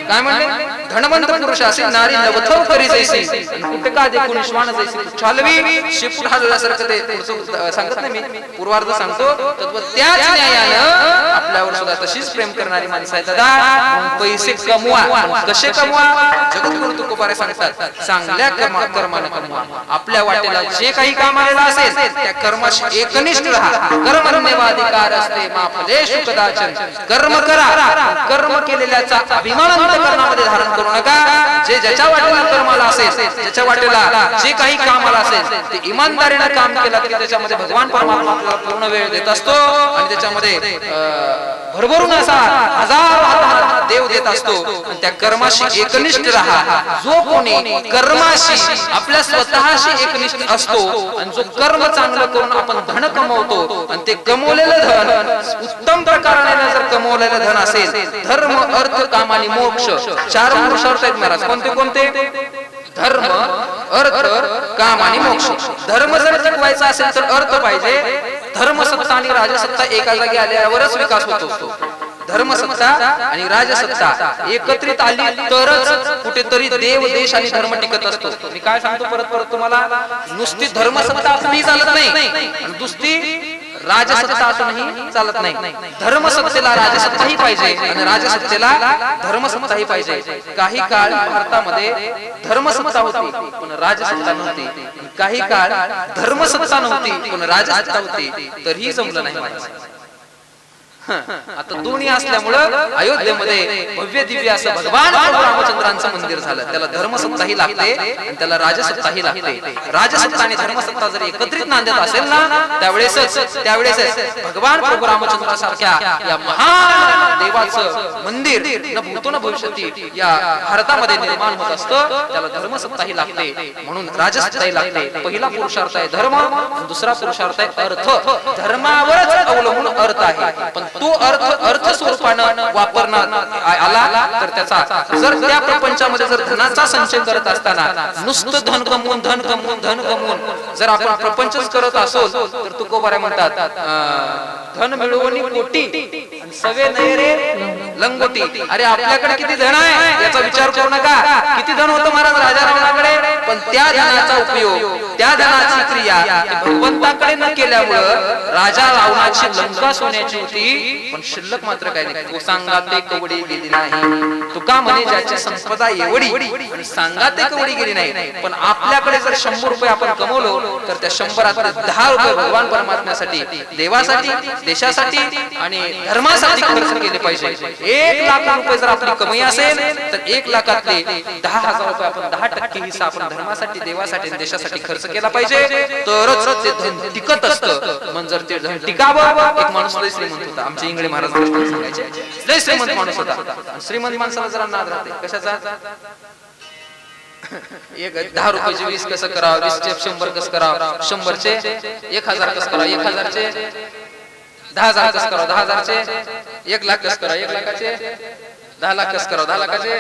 काय म्हणले? धनवंत पुरुषासी नारी लवथव करी जैसी, कुटकाली गुणिष्मान जैसी पुच्छालवी. शिपूट हलवल्यासारखं ते सांगत नाही मी, पूर्वार्ध सांगतो. तत्व त्याच न्यायानं आपल्यावर सुद्धा तशीच प्रेम करणारी माणसं आहेत दादा. पैसे कमवा, कसे कमवा? जगद्गुरु तुकोबाराय सांगतात, चांगल्या कर्मानं कमवा. आपल्या वाटेला जे काही काम आलेलं असेल त्या कर्माशी एकनिष्ठ राहा. कर्मण्यवाधिकार असते मा फलेषु कदाचन. कर्म करा, कर्म केलेल्याचा अभिमान अंतःकरणामध्ये धारण करू नका. जे ज्याच्या वाटेला कर्माला असेल, ज्याच्या वाटेला जे काही कामाला असेल ते इमानदारीने काम केलं की त्याच्यामध्ये भगवान परमात्मा आपल्याला पूर्ण वेळ देत असतो, आणि त्याच्यामध्ये भरभरून असा हजार देव देत असतो. आणि त्या कर्माशी एकनिष्ठ राहा. जो कोणी कर्माशी आपल्या स्वतःशी एकनिष्ठ असतो, आणि जो कर्म चांगलं करून आपण धन कमवतो, आणि ते कमवलेलं धन उत्तम प्रकाराने जर कमवलेलं धन असेल, धर्म अर्थ काम आणि मोक्ष 4 पुरुषार्थ आहेत महाराज. कोणते कोणते? धर्म अर्थ काम आणि मोक्ष. धर्म जर टिकवायचा असेल तर अर्थ पाहिजे. धर्मसत्ता आणि राजसत्ता एका जागी आल्यावरच विकास होतो. धर्मसत्ता आणि राजसत्ता एकत्रित आली तरच कुठेतरी देव देश आणि धर्म टिकत असतो. मी काय सांगतो परत तुम्हाला, नुसती धर्मसत्ता असूनही चालत नाही, आणि नुसती राजसत्ता असूनही चालत नाही. धर्मसत्तेला राजसत्ताही पाहिजे, आणि राजसत्तेला धर्मसत्ताही पाहिजे. काही काळ भारतामध्ये धर्मसत्ता होती पण राजसत्ता नव्हती, काही काळ धर्मसत्ता नव्हती पण राजसत्ता होती, तरीही जमलं नाही. आता दोन्ही असल्यामुळं अयोध्येमध्ये भव्य दिव्य असं भगवान रामचंद्रांचं मंदिर झालं. त्याला धर्मसत्ताही लागते आणि त्याला राजसत्ताही लागते. राजसत्ता आणि धर्मसत्ता जर एकत्रित नांदत असेल ना त्यावेळेस भगवान प्रभू रामचंद्रासारख्या या महान देवाचं मंदिर न भूतो न भविष्यती या भारतामध्ये निर्माण होत असतं. त्याला धर्मसत्ताही लागते म्हणून राजसत्ताही लागते. पहिला पुरुषार्थ आहे धर्म, दुसरा पुरुषार्थ आहे अर्थ. धर्मावरच अवलंबून अर्थ आहे, पण तो अर्थ स्वरूपानं वापरण्यात आला तर त्याचा जर त्या प्रपंचामध्ये जर धनाचा संचय करत असताना नुसतं धन कमवून जर आपण प्रपंचच करत असो तर तुकोबारा म्हणतात धन मिळवणी कोटी सवे नयरे लंगोटी. अरे आपल्याकडे किती धन आहे याचा विचार करू नका. किती धन होतं महाराज राजा रावणाकडे, पण त्या धनाचा उपयोग, त्या धनाची क्रिया भगवंताकडे न केल्यामुळं राजा रावणाची लंका सोन्याची होती, पण शिल्लक मात्र काही नाही. तो सांगाते कवडी गेली नाही. तुका म्हणे ज्याची संपदा एवढी आणि सांगाते कवडी गेली नाही. पण आपल्याकडे जर 100 रुपये आपण कमवलो तर त्या 100रातले 10 रुपये भगवान परमात्म्यासाठी, देवासाठी, देशासाठी आणि धर्मासाठी खर्च केले पाहिजे. 1 लाख रुपये जर आपली कमाई असेल तर 1 लाखातले 10,000 रुपये आपण 10% हिस्सा आपण धर्मासाठी, देवासाठी, देशासाठी खर्च केला पाहिजे. तरच ते धन टिकत असतं. म्हणजे जर ते धन टिकावं. एक माणूस लय श्रीमंत होता, आमचे इंगळे महाराज सांगायचे, लय श्रीमंत माणूस होता. श्रीमंत माणसाला जरा नाद राहते कशाचा. एक 10 रुपयाचे 20 कसं करावं, 20चे 100 कसं करावं, 100चे 1000 कसं करावं, 1000चे 10,000 कसं करावं, 10,000चे 1 लाख कसं करावं, 1 लाखाचे 10 लाख कसं करावं, 10 लाखाचे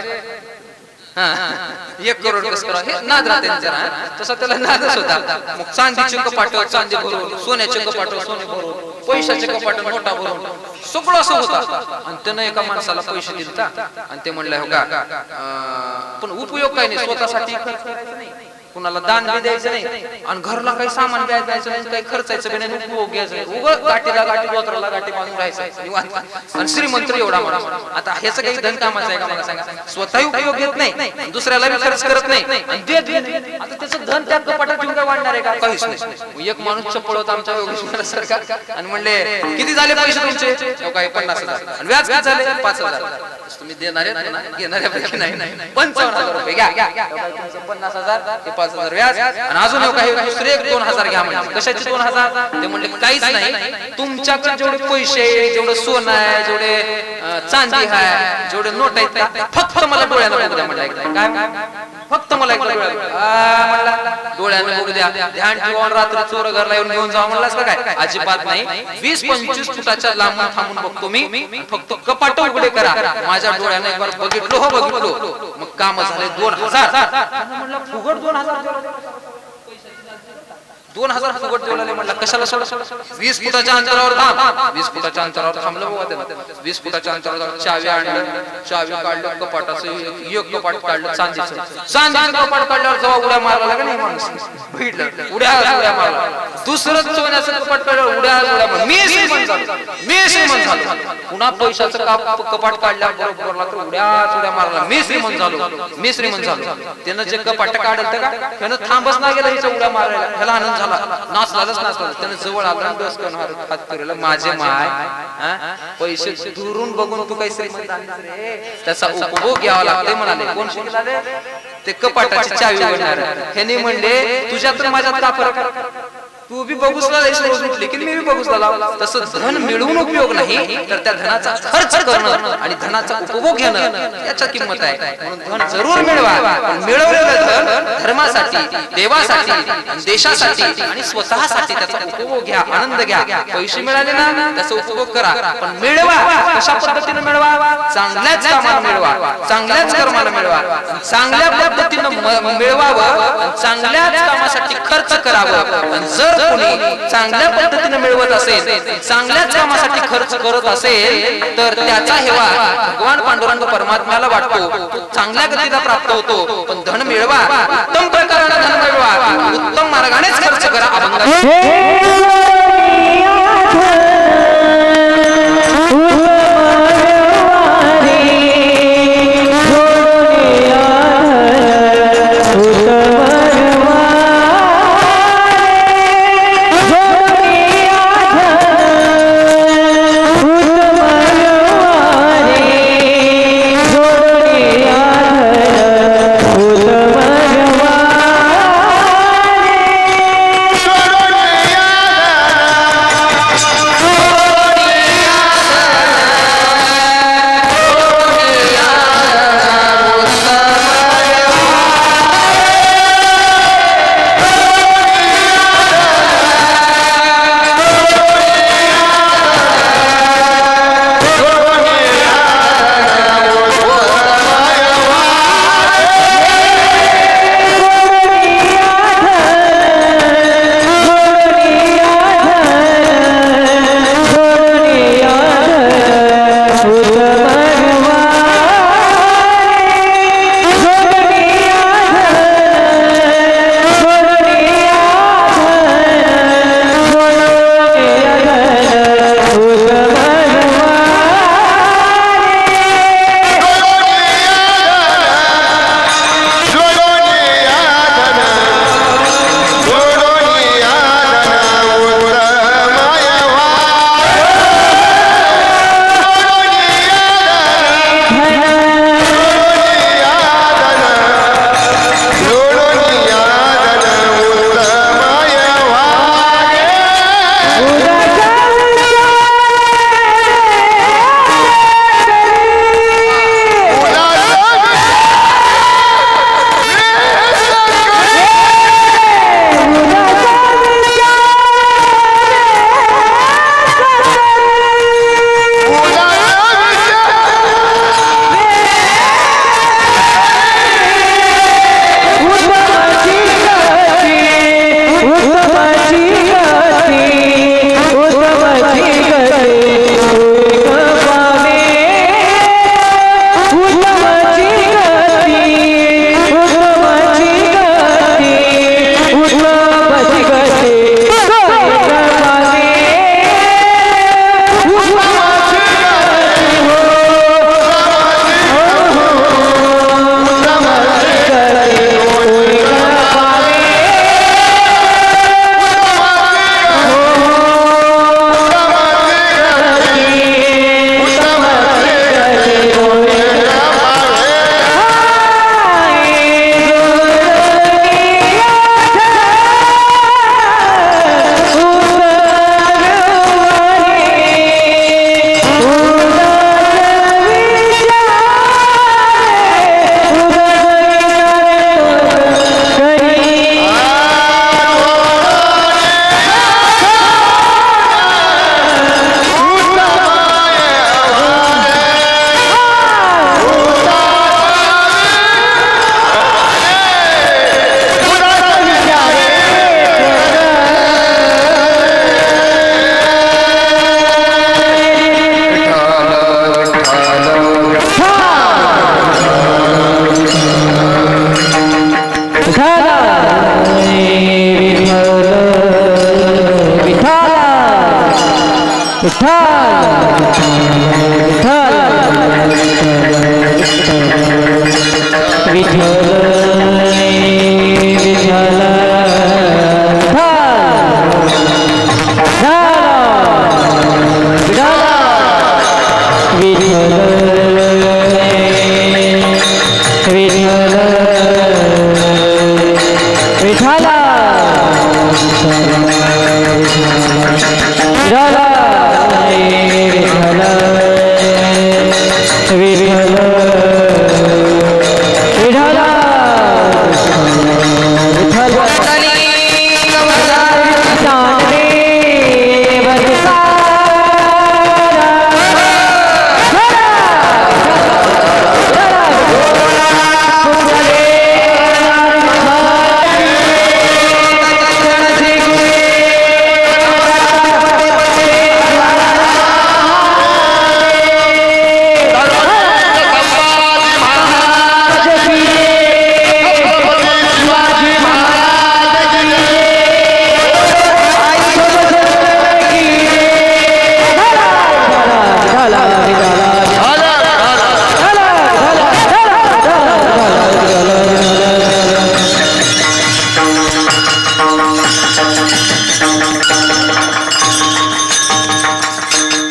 1 करोड कसं करावं. हे नाद राहते जरा. तसा त्याला नादच होता. मग चांदीचे कपाट चांदी भरून, सोन्याचे कपाट सोने भरून, पैशाचे कपाट नोटा भरून सगळं असं होता. आणि त्यानं एका माणसाला पैसे दिलता आणि ते म्हणलं हो का पण उपयोग काही नाही, स्वतःसाठी खर्च करायचं नाही, कुणाला दान बी द्यायचं नाही आणि घरला काही सामान द्यायचं नाही, काही खर्चायचं बी नाही, उपयोग घ्यायचं नाही. उगळ गाठीला गाठी दोतराला गाठी बांधून राहायचं. आणि श्रीमंत एवढा माणूस. आता ह्याचं काही धन कामाचं आहे का मला सांगा. स्वतःही उपयोग घेत नाही, दुसऱ्याला बी खर्च करत नाही आणि देत नाही. आता त्याचं धन त्या कपाटात ठेवून काय वाढणार आहे का, काहीच नाही. एक माणूस चप्पळ होता आमच्या योगेश्वर सरकार आणि म्हणले किती झाले पैसे तुमचे, काही 50,000 आणि व्याज किती झाले 5,000. तुम्ही देणारे घेणाऱ्यापैकी नाही, 55,000 रुपये घ्या, 50,000 ते 5,000 व्याज आणि अजून काही दुसरे 2,000 घ्या. म्हणजे कशाचे 2,000. ते म्हणले काहीच नाही, तुमच्याकडे जेवढे पैसे, जेवढं सोनं आहे, जेवढे चांदी आहे, जेवढे नोट आहेत फक्त मला डोळ्यानं बघू द्या. म्हणलं काय फक्त मला एकदा डोळ्यानं बघू द्या. ध्यान ठेवून रात्री चोर घरला येऊन घेऊन जावं म्हणलास का काय. अजिबात नाही. 20-25 फुटाच्या लांबून थांबून बघतो मी, फक्त कपाट उघडे करा. माझ्या डोळ्याने एकबार बघितलो हो बघितलो. मग काम झाले 2,000. म्हणलं फुगड 2,000 फुगट देवला. म्हणला कशाला सोड, 20 फुटाच्या अंतरावर थांब. 20 फुटाच्या अंतरावर थांबलं बाबा त्याला. 20 फुटाच्या अंतरावर चावी आणलं, चावी काढलं, कपाटाचं एक कपाट काढलं चांदीचं कपाट काढल्यावर जेव्हा उड्या मारला का नाही माणूस बघितलं, उड्या मारला. दुसरं सोन्याचं कपाट काढल्यावर उड्या मारला. मी श्रीमंत झालो. पुन्हा पैशाचं कपाट काढल्यावर तर उड्या मारला. मी श्रीमंत झालो. त्यानं जे कपाट काढलं का त्यानं थांबच नाही गेला हिच्या उड्या मारायला. ह्याला आनंद नाचलाच. त्यानं जवळ आला डोस करणार हात फिरवला. माझे माय पैसे दुरून बघून तू काही श्रीमंत रे, त्याचा उपभोग घ्यावा लागते म्हणाले. कोण शिकले ते कपाटाची चावी उघडणार. ह्याने म्हणले तुझ्यात माझ्यात का फरक, तू बी बघूच उठली की मी बी बघूच लागला. तसं धन मिळवून उपयोग नाही तर त्या धनाचा खर्च करणं आणि धनाचा उपभोग घेणं याच्या किंमत आहे. म्हणून धन जरूर मिळवा, पण मिळवलेलं धन धर्मासाठी, देवासाठी, देशासाठी आणि स्वतःसाठी त्याचा उपभोग घ्या, आनंद घ्या. पैसे मिळाले ना त्याचा उपभोग करा, पण मिळवा. कशा पद्धतीने मिळवा, चांगल्याच कामाला मिळवा, चांगल्याच कर्माला मिळवा, चांगल्या पद्धतीनं मिळवावं, चांगल्याच कामासाठी खर्च करावं. जर कोणी चांगल्या पद्धतीने मिळवत असेल, चांगल्याच कामासाठी खर्च करत असेल तर त्याचा हेवा भगवान पांडुरंग परमात्म्याला वाटतो, चांगल्या गतीला प्राप्त होतो. पण धन मिळवा, उत्तम प्रकाराने धन मिळवा, उत्तम मार्गानेच खर्च करा. अभंग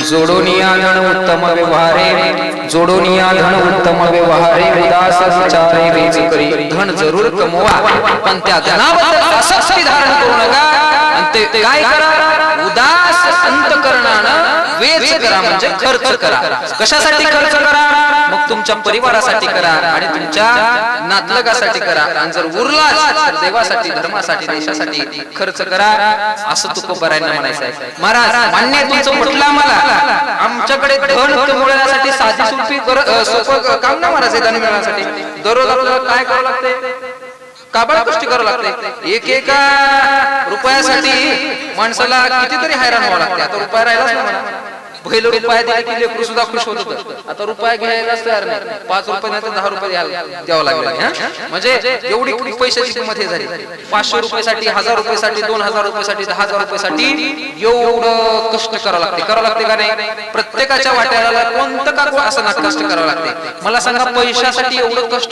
जोडोनिया धन उत्तम व्यवहारे जोडोनिया धन उत्तम व्यवहारे उदास विचारे वेच करी धन जरूर कमवा पण त्या धनाबद्दल आसक्ती धारण करू नका आणि ते काय करा उदास अंतकरणानं वेच करा म्हणजे खर्च करा कशासाठी खर्च करा मग तुमच्या परिवारासाठी करा आणि तुमच्या नातलगासाठी करा आणि जर उरला तर देवासाठी धर्मासाठी देशासाठी खर्च करा असं तुकोबारायांना म्हणायचं आहे महाराज मान्य तुमचं म्हटलं मला आमच्याकडे धन कमवण्यासाठी साधी सोपी काम ना महाराज धन मिळवण्यासाठी दररोज आपल्याला काय करावं लागते काबाड गोष्टी करावं लागते एकेका रुपयासाठी माणसाला कितीतरी हैराण व्हावं लागते आता रुपया राहिलाच नाही म्हणा पहिलं रुपया दिला की लेकरू सुद्धा खुश होत होतं आता रुपया घ्यायलाच तयार नाही 5 रुपये नाही तर 10 रुपये द्यावं लागेल म्हणजे एवढी पैशाची किंमत हे झाली 500 रुपयासाठी 1000 रुपयासाठी 2000 रुपयासाठी 10000 रुपयासाठी एवढं कष्ट करावं लागते का नाही प्रत्येकाच्या वाट्याला कोणतं का असं ना कष्ट करावं लागते मला सांगा पैशासाठी एवढं कष्ट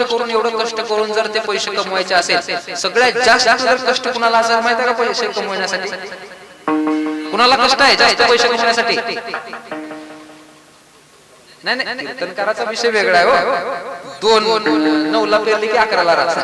करून जर ते पैसे कमवायचे असेल सगळ्यात जास्त जर कष्ट कुणाला असेल माहिती आहे का पैसे कमवण्यासाठी कुणाला कष्ट आहे जास्त पैसे कमवण्यासाठी नाही कीर्तनकाराचा विषय वेगळा आहे हो 9 ला पेरली की 11 ला राहत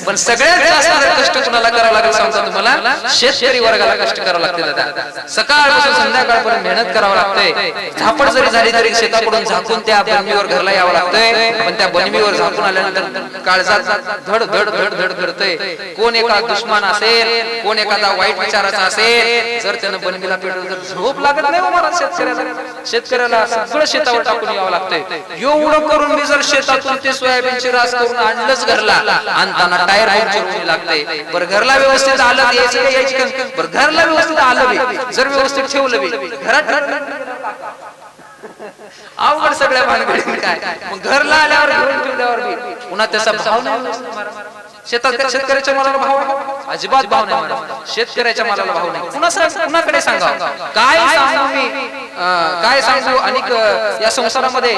पण सगळ्यात जास्त कष्ट कुणाला करावं लागेल सांगतो तुम्हाला शेतकरी वर्गाला कष्ट करावं लागते दादा सकाळपासून संध्याकाळपर्यंत मेहनत करावं लागते झापड जरी झाली तरी शेताकडून झाकून त्या बनमीवर घरला यावं लागतंय पण त्या बनमीवर झाकून आल्यानंतर काळजात धड धड धड धड करतंय कोण एका दुश्मन असेल कोण एखादा वाईट विचाराचा असेल जर त्यानं बनमीला पेटवलं तर झोप लागत नाही महाराज शेतकऱ्याला सगळं शेतावर टाकून यावं लागतंय एवढं करून मी जर शेतातून ते सोयाबीनची रास करून आणलंच घरला आणताना टायर पंक्चर लागते बरं घरला व्यवस्थित आलं बरं घरला व्यवस्थित आलं बी जर व्यवस्थित ठेवलं बी घरात अवघड सगळ्या भानगडी काय मग घरला आल्यावर घेऊन ठेवल्यावर बी पुन्हा त्याचा भाव नाही शेतकऱ्याच्या मालाला भाव अजिबात भाव नाही शेतकऱ्याच्या मालाला भाव नाही कुणाकडे सांगा काय सांगू आणि या संसारामध्ये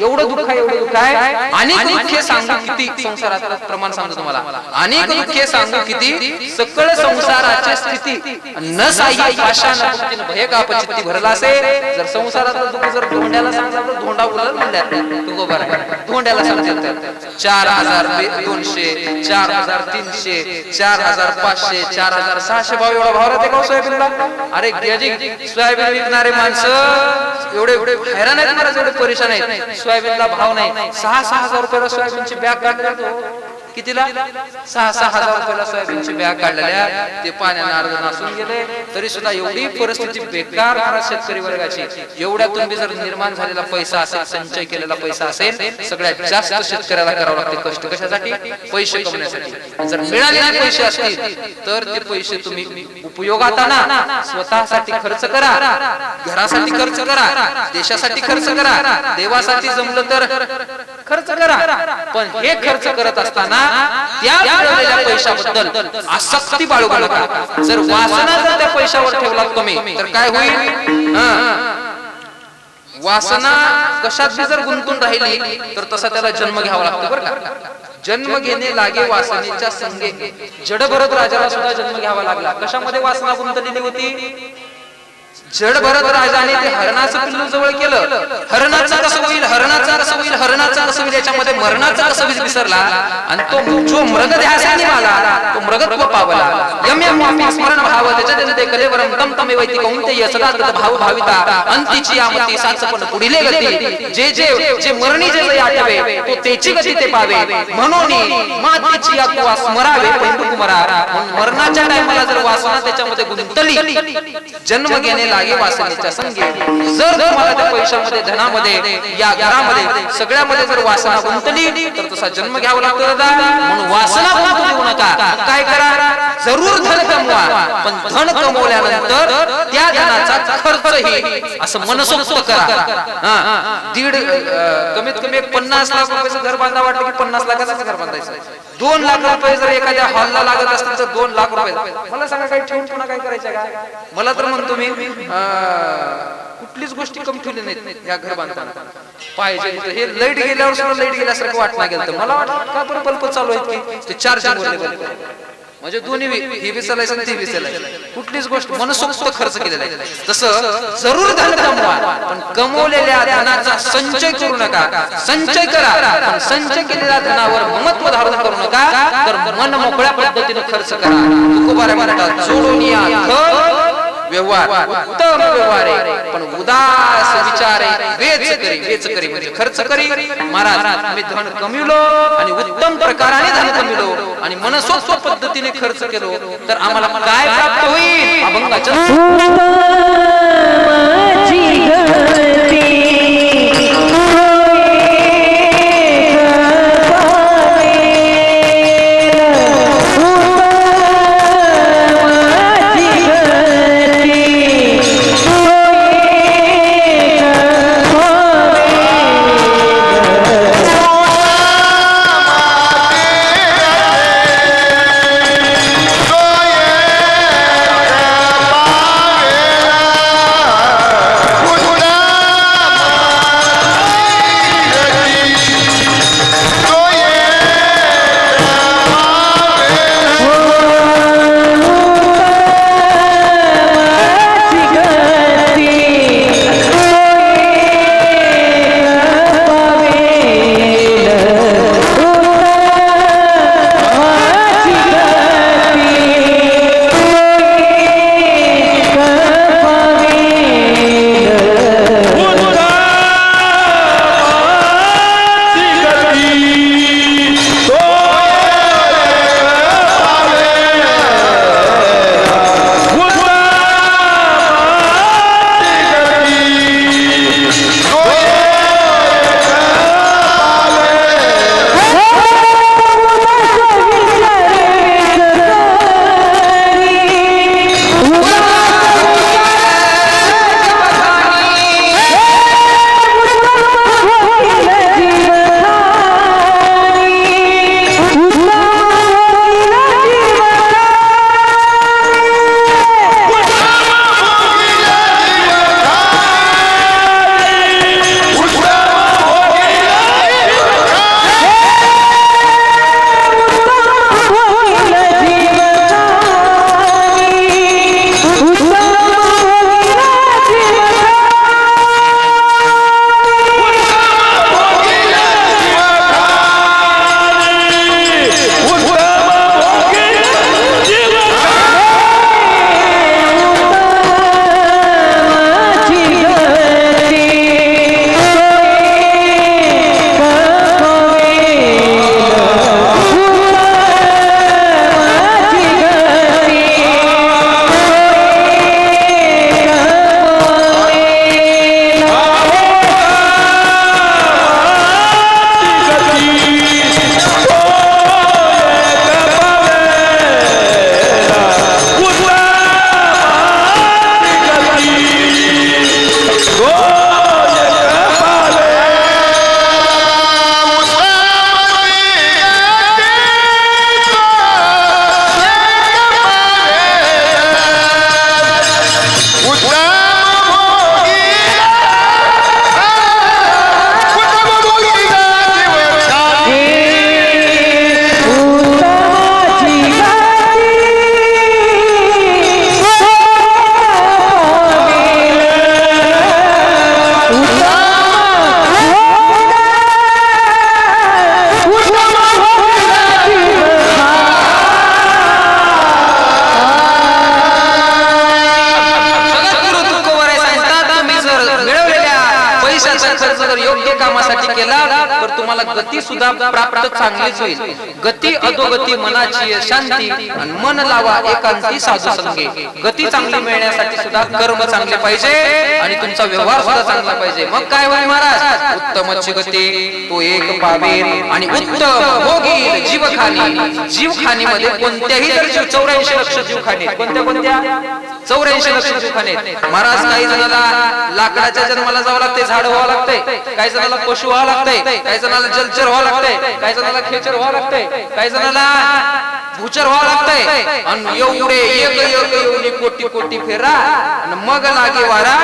एवढं दुःख आहे अनेक दुःखे सांगू किती संसाराचं प्रमाण सांगतो तुम्हाला अनेक दुःखे सांगू किती सकळ संसाराची स्थिती न साह्य पाषाण भय का अपचित्ती भरला असेल जर संसाराचं दुःख जर धोंड्याला सांगला तर धोंडा उलट म्हणल्यात तू गोबर धोंड्याला सांगतात 4200 4300 4500 4600 भाव एवढा भाव राहते का सोयाबीनला अरे सोयाबीन विकणारे माणसं एवढे हैराण आहेत महाराज एवढे परेशान आहेत सोयाबीनला भाव नाही 6,000 रुपयाला सोयाबीनची बॅग काढली कितीला 6,000 रुपयाला सोयाबीनची बॅग काढलेल्या ते पाण्याने अर्ध नासून गेले तरी सुद्धा एवढी परिस्थिती बेकार शेतकरी वर्गाची एवढ्यातून जर निर्माण झालेला पैसा असेल संचय केलेला पैसा असेल सगळ्यात जास्त शेतकऱ्याला करावं लागते कष्ट कशासाठी पैसे कमवण्यासाठी जर मिळालेले पैसे असतील तर ते पैसे तुम्ही उपयोगात आणा स्वतःसाठी खर्च करा घरासाठी खर्च करा देशासाठी खर्च करा देवासाठी जमलं तर खर्च करा, पण हे खर्च करत असताना त्या मिळालेल्या पैशाबद्दल आसक्ती बाळगू नका. जर वासना जर त्या पैशावर ठेवलात तुम्ही तर काय होईल? वासना कशात जर गुंतून राहिली तर तसा त्याला जन्म घ्यावा लागतो बरं का. जन्म घेणे लागे वासनेच्या संगे. जड भरत राजाला सुद्धा जन्म घ्यावा लागला. कशामध्ये वासना गुंतलेली होती? जड भरत राजाने ते हरणाचं पिल्लू जवळ केलं. हरणाचं कसं होईल, हरणाचं कसं होईल, हरणाचं कसं होईल, याच्यामध्ये मरणाचं कसं विसरला. आणि तो जो मृग ध्यासाने आला तो मृगत्व पावला. यम यम वापी स्मरण भाव त्याच्या ते कलेवरम तम तमे वैती कौंतेय सदा तद भाव भाविता अंतीची आमती साचपण पुढिले गती. जे जे जे मरणी जे आठवे तो तेची गती ते पावे. म्हणून मातीची आत्वा स्मरावे पैंडुक मरा. मरणाच्या टायमाला जर वासना त्याच्यामध्ये गुंतली, जन्म घेणे लागे वासनेच्या संगे. जर तुम्हाला त्या पैशामध्ये, धनामध्ये, या घरामध्ये, सगळ्यामध्ये जर वासना गुंतली तर तसा जन्म घ्यावा लागतो दादा. म्हणून वासना गुंतू देऊ नका. काय करा? जरूर धन कमवा, पण धन कमवल्यानंतर त्या धनाचा खर्चही असं मनसोक्त करा. कमीत कमी 50 लाख रुपयाचं घर बांधा वाटलं की 50 लाखाचं घर बांधायचं. 2 लाख रुपये जर एखाद्या हॉलला लागत असतील तर 2 लाख रुपये. मला सांगा काही ठेवून पुन्हा काय करायचं का? मला तर म्हणतो मी कुठलीच गोष्टी कमी ठेवली नाहीत या घर बांधताना. पाहिजे हे लाईट गेल्यावर सुद्धा लाईट गेल्यासारखं वाटणार गेलं. मला वाटतं का बरं बल्ब चालू आहेत की ते चार्जिंग म्हणजे दोन्ही ही विसरायचं आणि ती विसरायचं. कुठलीच गोष्ट मनसोक्त खर्च केलेला आहे. तसं जरूर धन कमवा, पण कमवलेल्या धनाचा संचय करू नका. संचय करा, पण संचय केलेल्या धनावर ममत्व धारण करू नका. तर मन मोकळ्या पद्धतीने खर्च करा. तुकोबारे म्हणतात जोडून या व्यवहार उत्तम व्यवहार आहे, पण उदास विचारे वेच करी म्हणजे खर्च करी. महाराज मी धन कमिवलो आणि उत्तम प्रकाराने धन कमिवलो आणि मनसोक्त पद्धतीने खर्च केलो तर आम्हाला काय प्राप्त होईल? अभंगाच्या गेला तर तुम्हाला गती सुद्धा प्राप्त चांगलीच होईल. गती अधोगती मनाची शांती आणि मन लावा एकांती साधू संगे. गती चांगली मिळण्यासाठी सुद्धा कर्म चांगले पाहिजे आणि तुमचा व्यवहार सुद्धा चांगला पाहिजे. मग काय होईल महाराज? उत्तमची गती तो एक पावेल आणि उत्तम भोगी जीवखानी. जीवखानीमध्ये कोणत्याही जर 84 लक्ष जीवखानी. कोणत्या 84 लक्ष जीवखानी. महाराज काही जणाला लाकडाच्या जन्माला जावं लागतंय, झाड व्हावं लागतंय, काही जणाला पशु व्हावं लागतंय, काही जणाला जलचर व्हावं लागतंय, काही जणाला खेचर व्हावं लागतंय, काही जणाला भूचर व्हावं लागतंय. आणि एवढे एक कोटी कोटी फेरा आणि मग लागे वारा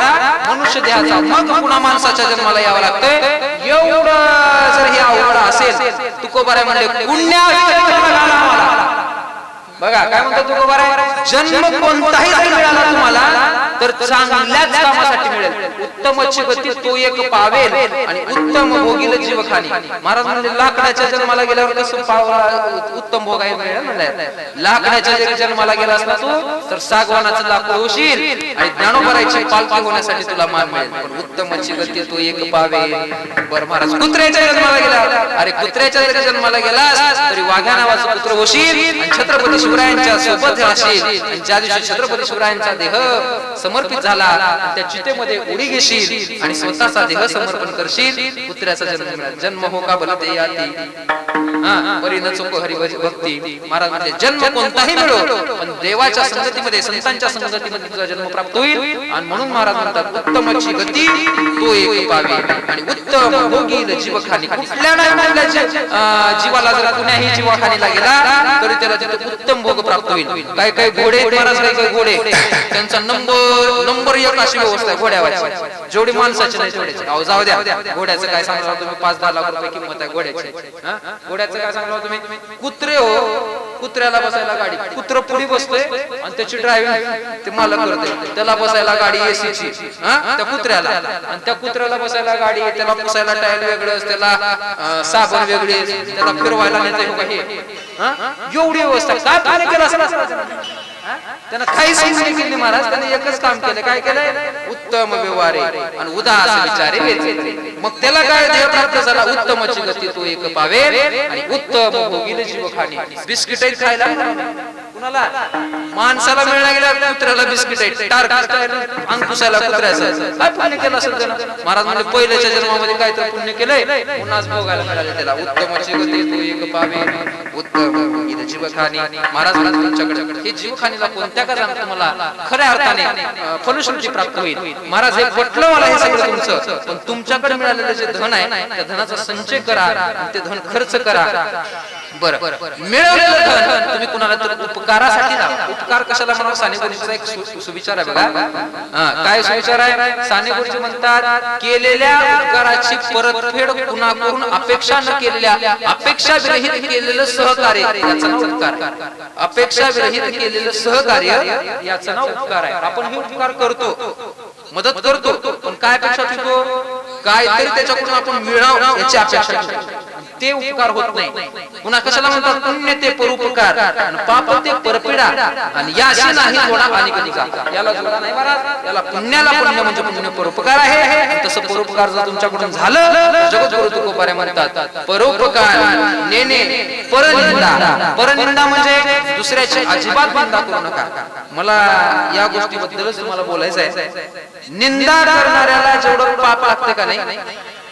मनुष्य देहाचा. मग पुन्हा माणसाच्या जन्माला यावं लागतंय. एवढं जर हे अवघड असेल, तुकोबाराय म्हणले बघा काय म्हणतो तुकोबाराय, जन्म कोणताही जरी मिळाला तुम्हाला तर चांगल्याच कामासाठी मिळेल. उत्तमची गती तो एक पावेल आणि उत्तम भोगील जीवखानी. महाराज म्हणजे लाकडाच्या जन्माला गेल्यावर कसं उत्तम भोग आहे म्हणलं. लाकडाच्या जरी जन्माला गेला असला तू तर सागवानाचं लाकूड होशील आणि ज्ञानोबारायची पालखी होण्यासाठी तुला मान मिळेल. पण उत्तमची गती तो एक पावेल. बरं महाराज कुत्र्याच्या जन्माला गेला, अरे कुत्र्याच्या जरी जन्माला गेलास तरी वाघ्या नावाचं पुत्र होशील आणि छत्रपती शिवरायांच्या सोबत राहशील. आणि ज्या दिवशी छत्रपती शिवरायांचा देह समर्पित झाला त्या चितेमध्ये उडी घेशील आणि स्वतःचा देह समर्पण करशील. कुत्र्याचा जन्म हो का भलते याती परिण चुक हरी भक्ती. महाराज म्हणजे जन्म कोणताही मिळो पण देवाच्या संगतीमध्ये संतांच्या संगतीमध्ये तुझा जन्म प्राप्त होईल. आणि म्हणून महाराज म्हणतात उत्तमची गती तो एक पावे आणि उत्तम भोगील जीवखानी. कुठल्या जीवाला जर कुण्याही जीवखानीला गेला तरी त्याला तिथे उत्तम भोग प्राप्त होईल. काही काही घोडे महाराज, काही घोडे त्यांचा नंबर एक अशी व्यवस्था आहे घोड्यावरची. जेवढी माणसाची नाही तेवढ्याची. अहो जाऊ द्या, घोड्याचं काय सांगला तुम्ही? 5-10 लाख रुपये किंमत आहे घोड्याची. घोड्याचं काय सांगला तुम्ही? कुत्रे हो, कुत्र्याला बसायला गाडी, कुत्र पुढे बसतोय आणि त्याची ड्रायव्हिंग ते मालक करते. त्याला बसायला गाडी एसीची त्या कुत्र्याला, आणि त्या कुत्र्याला बसायला गाडी, त्याला पुसायला टायर वेगळंच, त्याला साबण वेगळी, त्याला फिरवायला नेते. एवढी व्यवस्था काय त्याने केलं असं? त्यानं काहीच नाही केली महाराज. त्याने एकच काम केलं. काय केलंय? उत्तम व्यवहारे आणि उदास विचारे. मग त्याला काय देह प्राप्त झाला? उत्तमची गती तो एक पावेल आणि उत्तम भोगील जीवखानी. बिस्किट खायला कुणाला? माणसाला मिळायला गेला कुत्र्याला बिस्किट अंग पुसायला कुत्र्याचं. काय पुण्य केलं असेल त्यानं? महाराज म्हणजे पहिल्याच्या जन्मामध्ये काय तर पुण्य केलंय, पुन्हाच भोगायला मिळाले त्याला. उत्तमची गती तो एक पावेल उत्तम भोगील जीवखानी. महाराज तुमच्याकडे हे जीवखानीला कोणत्या का जाणं तुम्हाला खऱ्या अर्थाने फलश्रुती प्राप्त होईल. महाराज हे पटलं मला हे सगळं तुमचं, पण तुमच्याकडे मिळालेलं जे धन आहे त्या धनाचा संचय करा, ते धन खर्च करा. बरं मिळवलेलं धन तुम्ही कुणाला तर उपकारासाठी लावा. उपकार कशाला म्हणावं? साने गुरुजीचा एक सुविचार आहे बघा. काय सुविचार आहे? साने गुरुजी म्हणतात केलेल्या उपकाराची परतफेड पुन्हा करून अपेक्षा न केलेल्या, अपेक्षा विरहित केलेलं सहकार्य याचं नाव उपकार. अपेक्षा विरहित केलेलं सहकार्य याचं नाव उपकार आहे. आपण हे उपकार करतो, मदत करतो, पण काय अपेक्षा ठेवतो? काहीतरी त्याच्याकडून आपण मिळावं याची अपेक्षा ठेवतो. ते उपकार होत नाही. पुन्हा कशाला म्हणतात? पुण्य ते परोपकार आणि पाप ते परपीडा आणि याशी नाही जोडा आणि कनिका. याला जोडा नाही महाराज. याला पुण्याला पुण्य म्हणजे पुण्य परोपकार आहे. तसं परोपकार जर तुमच्याकडून झालं, जगद्गुरु तुकोबाराय म्हणतात परोपकार नेने परनिंदा. परनिंदा म्हणजे दुसऱ्याची अजिबात निंदा करू नका. मला या गोष्टीबद्दलच तुम्हाला बोलायचं आहे. निंदा करणाऱ्याला जेवढं पाप लागतं का नाही,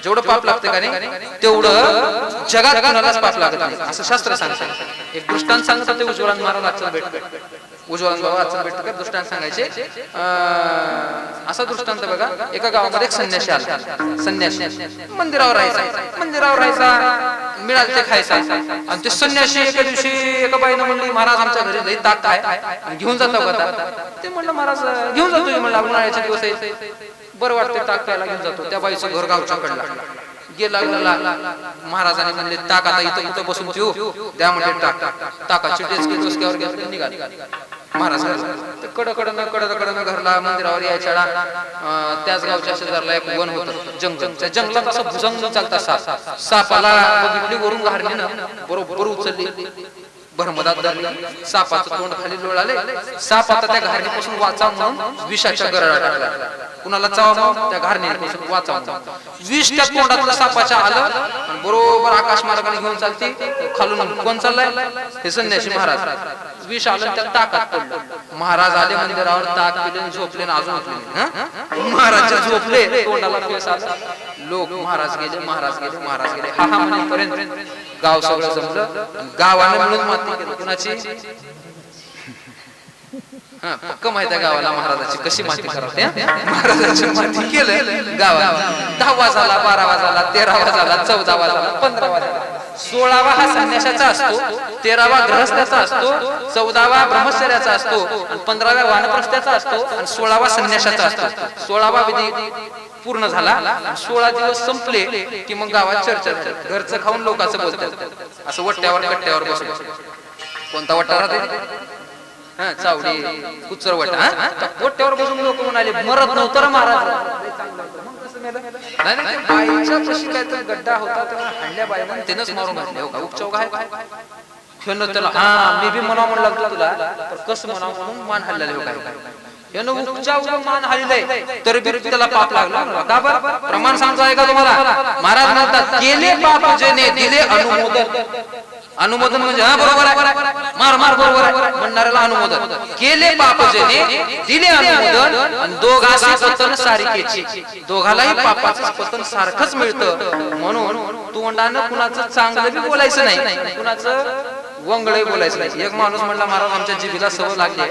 जेवढं पाप लागतं का नाही तेवढं जगात कोणालाच पाप लागत नाही असं शास्त्र सांगतं. एक दृष्टांत सांगतात ते उज्ज्वलन महाराज अच्युत बेटकर. उज्ज्वलन बाबा अच्युत बेटकर दृष्टांत सांगायचे. असा दृष्टांत बघा. एका गावामध्ये एक संन्यासी आला. संन्यासी मंदिरावर राहायचा, मिळालं ते खायचा. आणि ते संन्यासी एका दिवशी एका बाईनं म्हणली महाराज आमच्या घरी लई ताक आहे, घेऊन जातो का? ते म्हणलं महाराज घेऊन जातो. म्हणलं उन्हाळ्याचे दिवस आहे, बरं वाटते ताक प्यायला घेऊन जातो. त्या बाईचं घर गावच्या कडला गेला. महाराजांनी म्हणले ताक आता इथं कुठं बसून ठेवू द्या म्हणजे ताकाची डेचकी डोसक्यावर घेऊन निघाले. महाराज कडकडनं घरला मंदिरावर यायच्या. त्याच गावच्या शेजारला एक वन होतं, जंगल. त्या जंगलात असं भुजंग चालता सापाला बघितली वरून घारणीनं बरोबर उचलली, भरमदात धरली. सापाचं तोंड खाली लोळाले. साप आता त्या घारणीपासून वाचा म्हणून विषाच्या गरळा टाकला. कुणाला चावा त्या घारणीने वाचावं. विष त्या तोंडातलं सापाच्या आलं आणि बरोबर आकाश मार्गाने घेऊन चालते. खालून कोण चाललाय? हे संन्यासी महाराज. विष आलं त्या ताकात पडलं. महाराज आले मंदिरावर, ताक पिले, झोपले आणि अजून उठले. महाराज झोपले, तोंडाला फेस आला. लोक महाराज गेले, महाराज गेले, महाराज गेले हा हा म्हणेपर्यंत गाव सगळं जमलं. गावाने मिळून माती केली. कुणाची? पक्क माहिती आहे गावाला महाराजाची कशी माती करावते. महाराजाची माती केलं गावात. 10वा झाला, 12वा झाला, 13वा झाला, 14वा झाला, 15वा झाला. 16वा हा संन्यासाचा असतो, 13वा गृहस्थाचा असतो, 14वा ब्रह्मचर्याचा असतो आणि 15व्या वानप्रस्थाचा असतो आणि 16वा संन्यासाचा असतो. 16वा विधी पूर्ण झाला. 16 दिवस संपले की मग गावात चर्चा झाली. घरचं खाऊन लोकांचं बोलतात. असं वट्ट्यावर कट्ट्यावर बसून. कोणता वट्टा राहते? चावडी कुचर वट्टा. वट्ट्यावर बसून लोक म्हणाले मरत नव्हतं महाराज. नाही बाईच्या पशी काय तर गड्डा होता, हंड्या बाई त्यानंच मारून घातले. उपचाव काय त्याला हा मी बी म्हणावं म्हणलं लागलं तुला, तर कसं म्हणावं म्हणून मान हल्लेले हो काय. यानं उपचाव मान हल्लंय तरी बी त्याला पाप लागला. का बरं? प्रमाण सांगतो आहे का तुम्हाला? महाराज म्हणतात केले पाप जेने दिले अनुमोदन. अनुमोदन म्हणजे हा बरोबर आहे, मार मार बरोबर आहे म्हणणाऱ्याला अनुमोदन. केले पाप जेने दिले अनुमोदन आणि दोघांचे पतन सारखेची. दोघालाही पापाचं पतन सारखंच मिळतं. म्हणून तोंडानं कुणाचं चांगलं बी बोलायचं नाही, कुणाचं वंगळही बोलायचं नाही. एक माणूस म्हणला महाराज आमच्या जिभेला सवय लागली,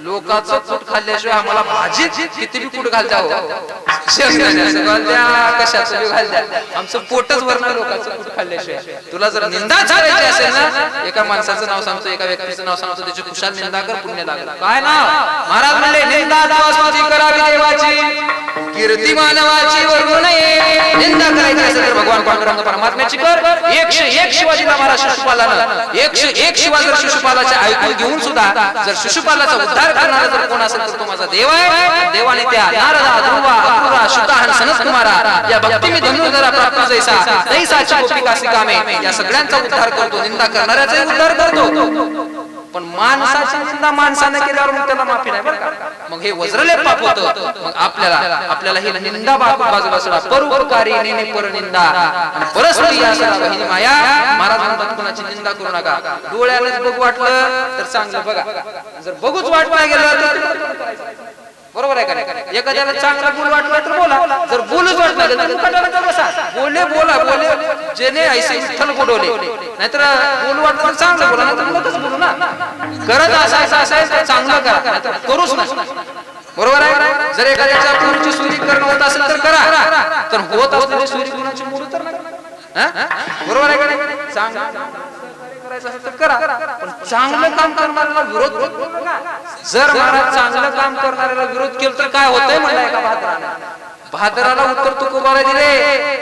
लोकांचं कूट खाल्ल्याशिवाय आम्हाला भाजीत किती बी कूट घाल द्या, कशाचं बी घाल द्या, आमचं पोटच भरणार लोकांचं कूट खाल्ल्याशिवाय. तुला जर निंदा करायची असेल ना, एका माणसाचं नाव सांगतो, एका व्यक्तीचं नाव सांगतो, त्याची खुशाल निंदा कर, पुण्य लागेल. काय नाव? महाराज म्हणले निंदा करावी देवाची, कीर्ती मानवाची वरवू नये. निंदा करायची असेल तर भगवान पांडुरंग परमात्म्याची कर. 101 शिवाजीला महाराज शिशुपालानं 101 शिवा जर शिशुपालाचे ऐकून घेऊन सुद्धा जर शिशुपालाचा उद्धार करणारा जर कोण असेल तर तो माझा देव आहे. देवाने त्या नारदा, ध्रुवा, अक्रूरा, शुका आणि सनत कुमारा या भक्ती मी धनुर्धरा प्राप्त जैसा तैसाची गोपिकासी कामे या सगळ्यांचा उद्धार करतो. निंदा करणाऱ्याचा उद्धार करतो. पण माणसाची निंदा माणसाने केल्यावर मग त्याला माफी नाही बरं का. मग हे वज्रले पाप होतं. मग आपल्याला ही निंदा बाजूला सोडा. परोपकारी नेने परनिंदा आणि परस्त्री असा बहिणी माया. महाराज म्हणतात कुणाची निंदा करू नका. डोळ्यानेच बघू वाटलं तर चांगलं बघा, जर बघूच वाटलं गेलं तर बरोबर आहे का? एखाद्याला चांगला बोल वाटलं तर बोला, जर बोलूच वाटलं तर मुखाटाला बसा. बोले बोला, बोले जेने ऐसे विठ्ठल बोलवले. नाहीतर बोलू वाटलं तर चांगलं बोला, नाहीतर बोलतच बोलू ना. करत असायचं चांगलं करा, करूच ना. बरोबर आहे? जर एखाद्याच्या पोरीची सुरी करणं होत असेल तर करा, तर होत असलेली सुरी कुणाची मोडू तर नका. बरोबर आहे का नाही? चांगलं करायचं असेल तर करा, पण चांगलं काम करणाऱ्याला विरोध करू नका. जर महाराज चांगलं काम करणाऱ्याला विरोध केला तर काय होतंय म्हणलाय का भादराला उत्तर तुकोबाला दिले.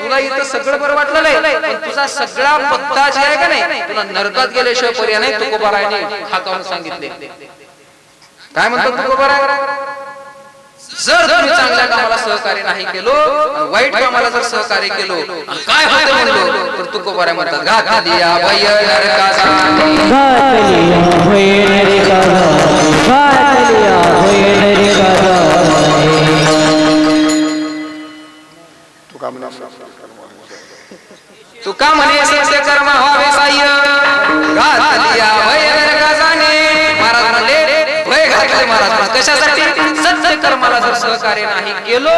तुला इथं सगळं बरं वाटलं नाही, पण तुझा सगळा पत्ता जे आहे का नाही, तुला नरकात गेल्याशिवाय पर्याय नाही. तुकोबाराने हाकावून सांगितले. काय म्हणतो तुकोबारा? जर तुम्ही चांगल्या कामाला सहकार्य नाही केलो, वाईट कामाला जर सहकार्य केलो, काय होतं म्हणलो तर तुकोबारा म्हणतात घातलिया भय नरकाचा, घातलिया भय नरकाचा, घातलिया भय नरकाचा. तुका म्हणे सत्य कर्म व्हावे साह्य, घातलिया भय नरकाचाने. महाराज म्हणले भय घातले. महाराज कशासाठी? सत्य कर्माला जर सहकार्य नाही केलो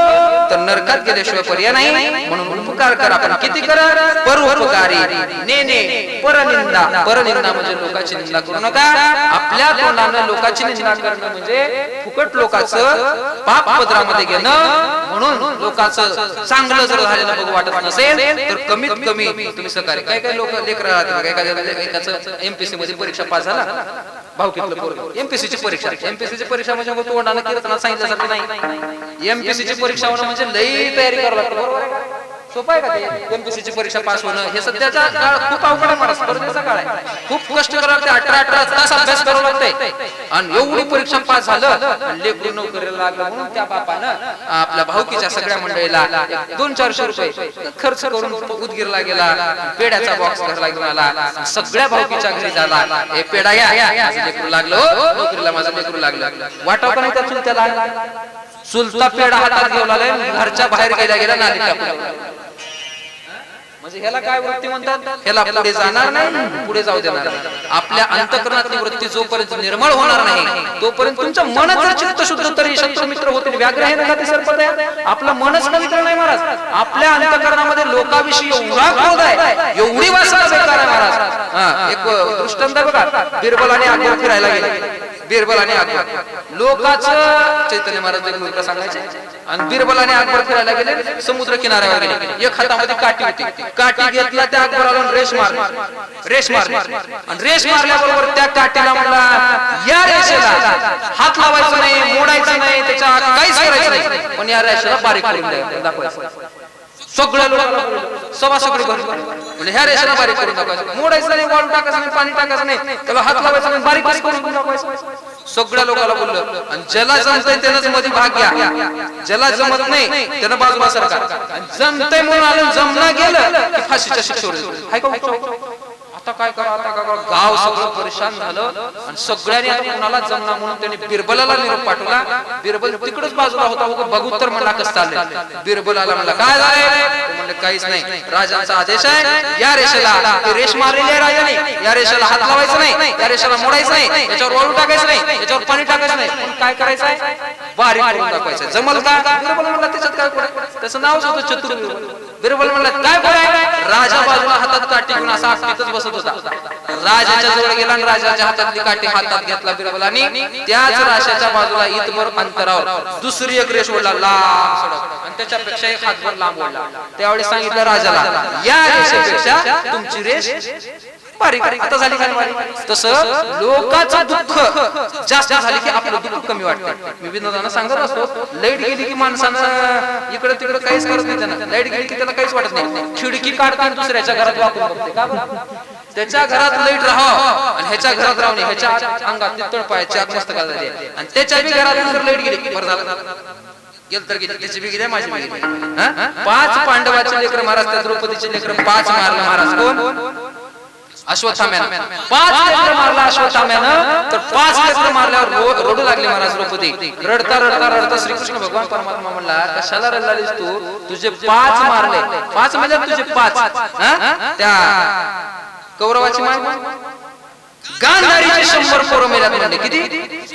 तर नरकात गेल्याशिवाय पर्याय नाही. म्हणून उपकार करा, पण किती करा? परोपकारी नेने परनिंदा. परनिंदा म्हणजे लोकांची निंदा करू नका. आपल्या तोंडाने लोकांची निंदा करणं म्हणजे फुकट लोकांचं पाप पदरामध्ये घेणं. म्हणून लोकांचं चांगलं जर झालेलं बघू वाटत नसेल तर कमीत कमी तुम्ही सहकार्य. काही काही लोक लेकर एखाद्याचं एमपीसी मध्ये परीक्षा पास झाला, भावकीतलं एमपीसीची परीक्षा. एमपीसीची परीक्षा म्हणजे तोंडाने कीर्तनात सांगितल्यासारखं नाही. एमपीसीची परीक्षा होणं म्हणजे लई तयारी करावं लागतं. सोपं आहे का ते? एमपीसीची परीक्षा पास होणं हे सध्याचा काळ खूप अवघड आहे. महाराज स्पर्धेचा काळ आहे, खूप कष्ट करावं लागते. 18 तास अभ्यास करावा लागतंय. आणि एवढी परीक्षा पास झालं, लेकरू नोकरीला लागलं म्हणून त्या बापानं आपल्या भाऊकीच्या सगळ्या मंडळीला 200-400 रुपये खर्च करून उदगीरला गेला, पेड्याचा बॉक्स घरला घेऊन आला. सगळ्या भाऊकीच्या घरी झाला, हे पेढा घ्या, माझं लेकरू लागलं, नोकरीला माझं लेकरू लागलं. वाटाव का नाही त्यातून त्याला? चुलता पेढा हातात घेऊन आलाय, घरच्या बाहेर गेल्या नाली टाकून. म्हणजे ह्याला काय वृत्ती म्हणतात? ह्याला पुढे जाणार नाही, पुढे जाऊ देणार नाही. आपल्या अंतःकरणातली वृत्ती जोपर्यंत निर्मळ होणार नाही तोपर्यंत तुमचं मनच चित्त शुद्ध तरी शत्रू मित्र होतील. व्याघ्र हे नका ते सरपत आहे. आपलं मनच पवित्र नाही महाराज. आपल्या अंतःकरणामध्ये लोकाविषयी एवढा क्रोध आहे, एवढी वासना बेकार आहे महाराज. एक दृष्टांत बघा, बिरबल आणि अकबर फिरायला गेले. बिरबल आणि अकबर, लोकांचं चैतन्य महाराज एक मुलगा सांगायचे. आणि बिरबल आणि अकबर फिरायला गेले, समुद्र किनाऱ्यावर गेले. एक हातामध्ये काठी होती, काठी घेतला त्या अकबराला रेष मारली. आणि रेष मारल्याबरोबर त्या काठीला म्हणला, या रेषेला हात लावायचा नाही, मोडायचा नाही, त्याच्या काहीच करायचं नाही, पण या रेषेला बारीक करून दाखवायचं. सगळ्या लोकांना सभा सगळी म्हणजे ह्या रेषेला बारीक करून दाखवायचं, मोडायचं नाही, वाळू टाकायचं नाही, पाणी टाकायचं नाही, त्याला हात लावायचा नाही, बारीक करून दाखवायचं. सगळ्या लोकांना बोललं. आणि ज्याला जमतंय त्यानंच मध्ये भाग घ्या, ज्याला जमत नाही त्यानं बाजूला सरकार. जमतंय म्हणून आलं, जमना गेलं की फाशीच्या शिक्षेवर. आता काय करा, आता काय करा, गाव सगळं परेशान झालं. आणि सगळ्यांनी आता कुणाला जमना म्हणून त्यांनी बिरबलाला निरोप पाठवला. बिरबल तिकडच बाजूला होता, बघू तर म्हणला कसं चाललंय. बिरबलाला म्हणला, काय झालंय? म्हणलं काहीच नाही, राजांचा आदेश आहे, या रेषेला रेष मारलेली आहे राजाने, या रेषेला हात लावायचा नाही, या रेषेला मोडायचं नाही, याच्यावर वाळू टाकायचं नाही, याच्यावर पाणी टाकायचं नाही, पण काय करायचंय? बारीक करून दाखवायचं. जमल का? बिरबल म्हणला, त्याच्यात काय पुढे? त्याचं नावच होतं चतुर. बिरबल म्हणला, काय पुढे? राजा बाजूला हातात काठी घेऊन असा आखीतच बसत होता. राजाच्या जवळ गेला आणि राजाच्या हातातली काठी हातात घेतला बिरबलानी. त्याच राजाच्या बाजूला इतभर अंतरावर दुसरी एक रेष ओढला, लांब सडक, आणि त्याच्यापेक्षा एक हातभर लांब ओढला. त्यावेळी सांगितलं राजाला, या रेषेपेक्षा तुमची रेष बारीक. आता झाली काय बारीक? तसं लोकांचं दुःख जास्त झाले की आपलं दुःख कमी वाटतं. मी विनोदानं सांगत असतो, लाईट गेली की माणसानं इकडे तिकडे काहीच करत नाही. त्यांना लाईट गेली की त्याला काहीच वाटत नाही. खिडकी काढताना दुसऱ्याच्या घरात वापरून बघते का? त्याच्या घरात लाईट राहावं आणि ह्याच्या घरात राहणे, ह्याच्या अंगात तळपायाची आग मस्त झाली आणि त्याच्या बी घरात नंतर लाईट गेली, बरं झालं गेल तर गेली, त्याची बी गेली, माझी बी गेली. 5 पांडवाचे लेकर महाराज, त्या द्रौपदीचे लेकर 5 मारलं महाराज. कोण? अश्वत्थाम्यानं. 5 लेकर मारला अश्वत्थाम्यानं, तर 5 लेकर मारल्यावर रडू लागले महाराज द्रौपदी. रडता रडता रडता श्रीकृष्ण भगवान परमात्मा म्हणला, कशाला रडलालीस तू? तुझे 5 मारले, 5 म्हणजे तुझे 5. त्या कौरवाची मान गांधारीचे 100 पोरं मेल्यात म्हणजे किती?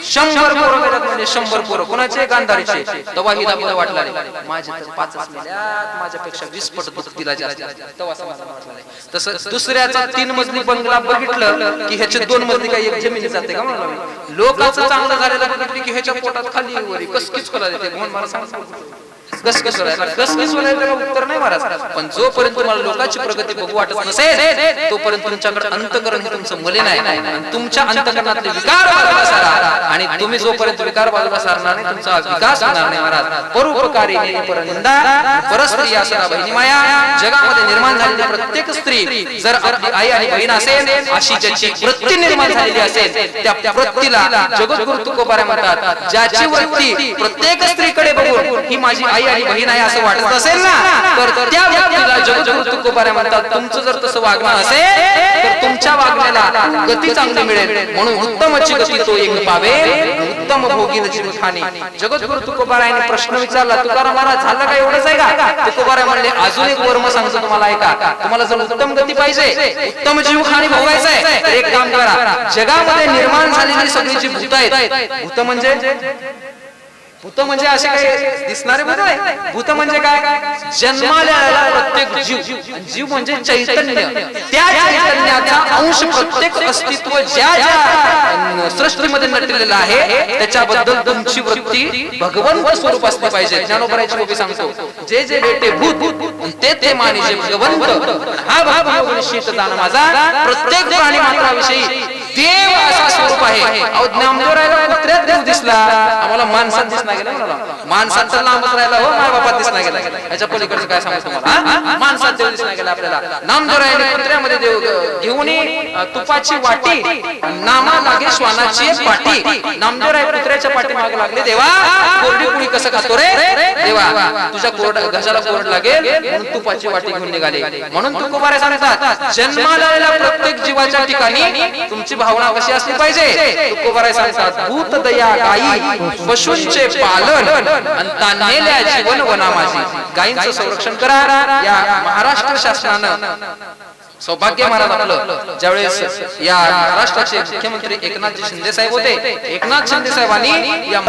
100 पोरं मेल्यात म्हणजे 100 पोरं. कोणाचे? गांधारीचे. तेव्हा हिला वाटला नाही, माझे तर 5च मेल्यात, माझ्यापेक्षा 20 पट दुःख तिला जास्त. तेव्हा समाधान वाटला नाही. तसं दुसऱ्याचा 3 मजली बंगला बघितलं की ह्याचे 2 मजली काही एक जमिनी जाते का म्हणलं मी. लोकांचं चांगलं झालेलं बघितलं की ह्याच्या पोटात खाली वरी कसकीच खोला देते. म्हणून मला सांग कसकस बोलायला उत्तर नाही महाराज. पण जोपर्यंत तुम्हाला लोकांची प्रगती बघू वाटत नसेल तोपर्यंत तुमच्याकडे अंतःकरण हे तुमचं मलिन आहे. तुमच्या अंतःकरणातले विकार बाजूला सारा, आणि तुम्ही जोपर्यंत विकार बाजूला सारणार नाही तुमचा विकास होणार नाही महाराज. परोपकारी परनिंदा परस्त्री या सदा बहिणी माया. जगामध्ये निर्माण झालेली प्रत्येक स्त्री जर आपली आई आणि बहीण असेल, अशी ज्याची वृत्ती निर्माण झालेली असेल, त्या वृत्तीला जगद्गुरु तुकोबारा म्हणतात. ज्याची वृत्ती प्रत्येक स्त्रीकडे बघून ही माझी आई आणि बहीण आहे असं वाटत असेल ना, तर त्या व्यक्तीला जगद्गुरु तुकोबारा म्हणतात. तुमचं जर तसं वागणं असेल तर तुमच्या वागण्याला गती चांगली मिळेल. म्हणून उत्तमची गती तो एक पावे, उत्तम भोगीन जीव ठाणे. जगद्गुरु तुकोबारा यांनी प्रश्न विचारला, तुकाराम महाराज झालं का एवढंच आहे का? तुकोबारा म्हणले, अजून एक वर्म सांगतो तुम्हाला, ऐका. तुम्हाला जर उत्तम गती पाहिजे, उत्तम जीव खाणी भोगायचं आहे, तर एक काम करा. जगामध्ये निर्माण झालेली सगळी जी भूत आहेत, भूत म्हणजे असे काही दिसणारे भूत आहे. भूत म्हणजे काय? जन्माला प्रत्येक जीव म्हणजे चैतन्य. त्या चैतन्याचा अंश प्रत्येक अस्तित्व ज्या ज्या सृष्टीमध्ये नटलेला आहे त्याच्याबद्दल तुमची वृत्ती भगवंत स्वरूप असली पाहिजे. ज्ञानोबराची गोपी सांगतो, जे जे बेटे भूत ते मानिजे भगवंत. हा भाव निश्चित जाण माझा. प्रत्येक प्राणी मात्राविषयी देव असा स्वरूप आहे. अहो ज्ञानदेवरायला कुत्र्यात देव दिसला, आम्हाला माणसात दिसला गेला. माणसात तर लांबच राहिला हो, माय बापात दिसला गेला. याच्या पलीकडचं काय सांगू तुम्हाला? माणसात देव दिसला गेला आपल्याला. नामदेवरायाने कुत्र्यामध्ये देव घेऊन तुपाची वाटी, नामा लागे श्वानाची एक पाटी. नामदेवराय कुत्र्याच्या पाठी मागे लागले, देवा कोरडी पुळी कसं खातो रे देवा, तुझ्या घशाला कोरड लागेल म्हणून तुपाची वाटी घेऊन निघाले. म्हणून तुकोबारा सांगतात, जन्माला प्रत्येक जीवाच्या ठिकाणी तुमची भावना कशी असली पाहिजे? तुकोबाराय सांगतात, भूत दया गायी पशूंचे पालन आणि तान्हेल्या जीवन वना माझी. गायींचं संरक्षण करा. या महाराष्ट्र शासनानं सौभाग्य महाराज आपलं ज्यावेळेस या महाराष्ट्राचे मुख्यमंत्री एकनाथजी शिंदे साहेब होते, एकनाथ शिंदे साहेबांनी या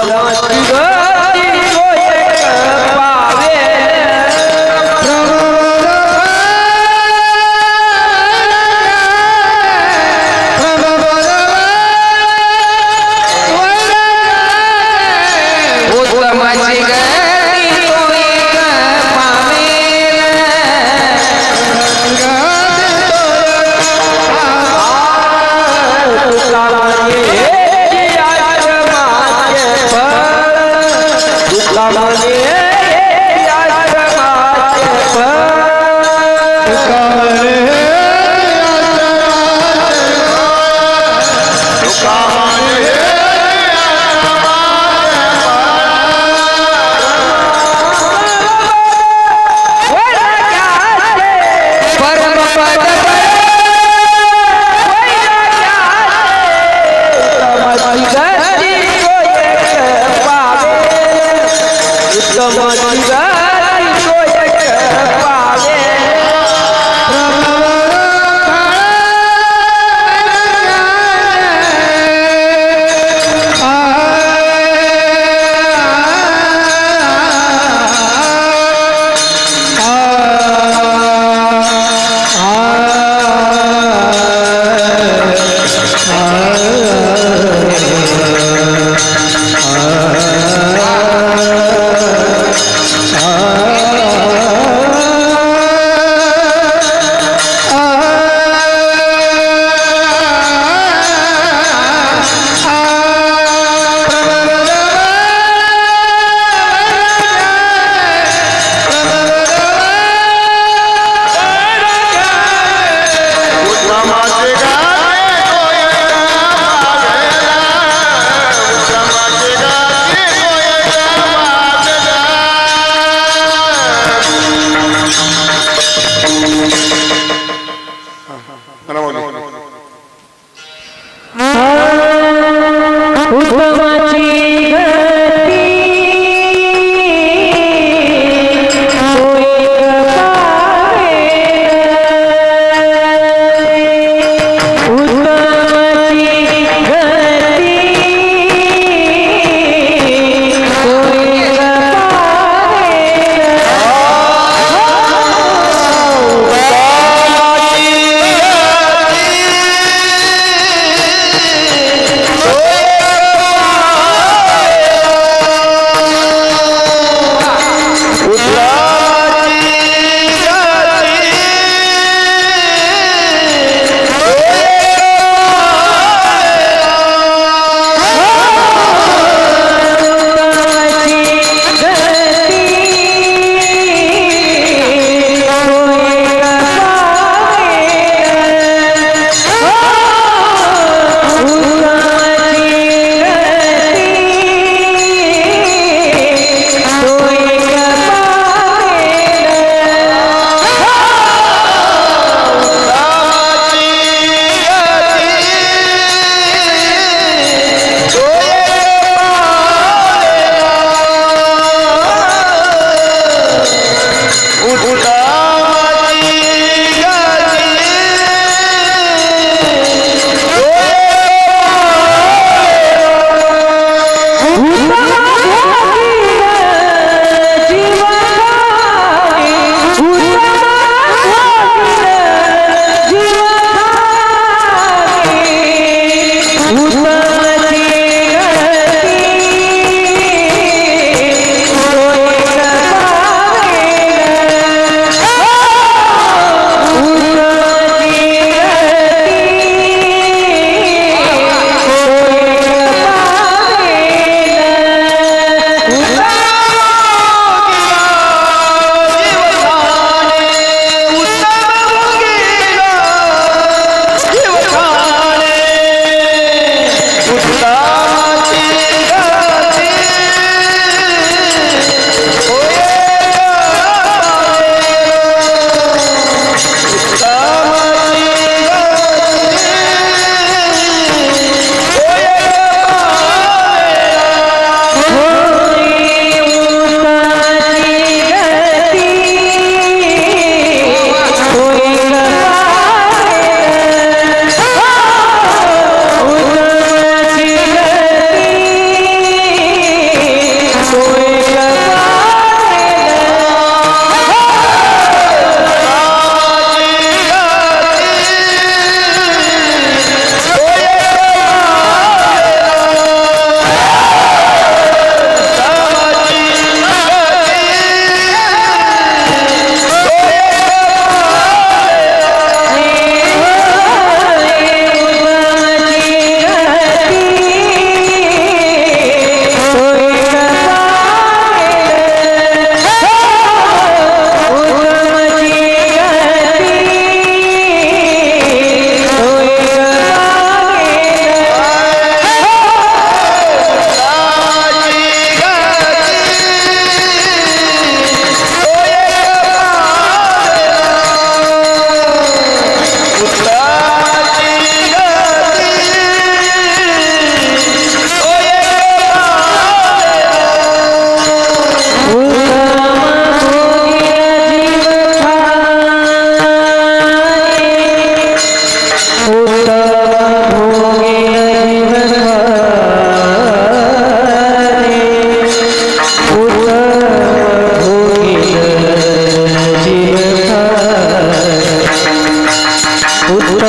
उत्तम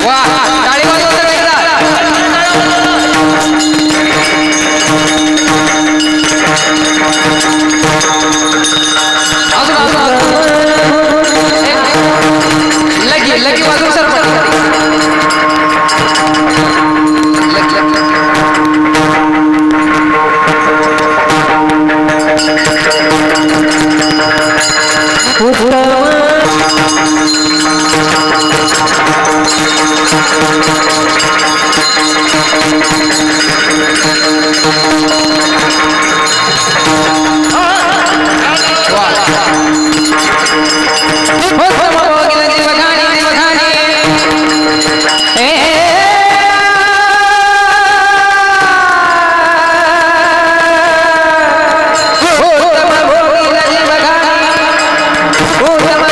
वा टाळी वाजवा सगळे अजून लगी लगी वाजून सर उत्तम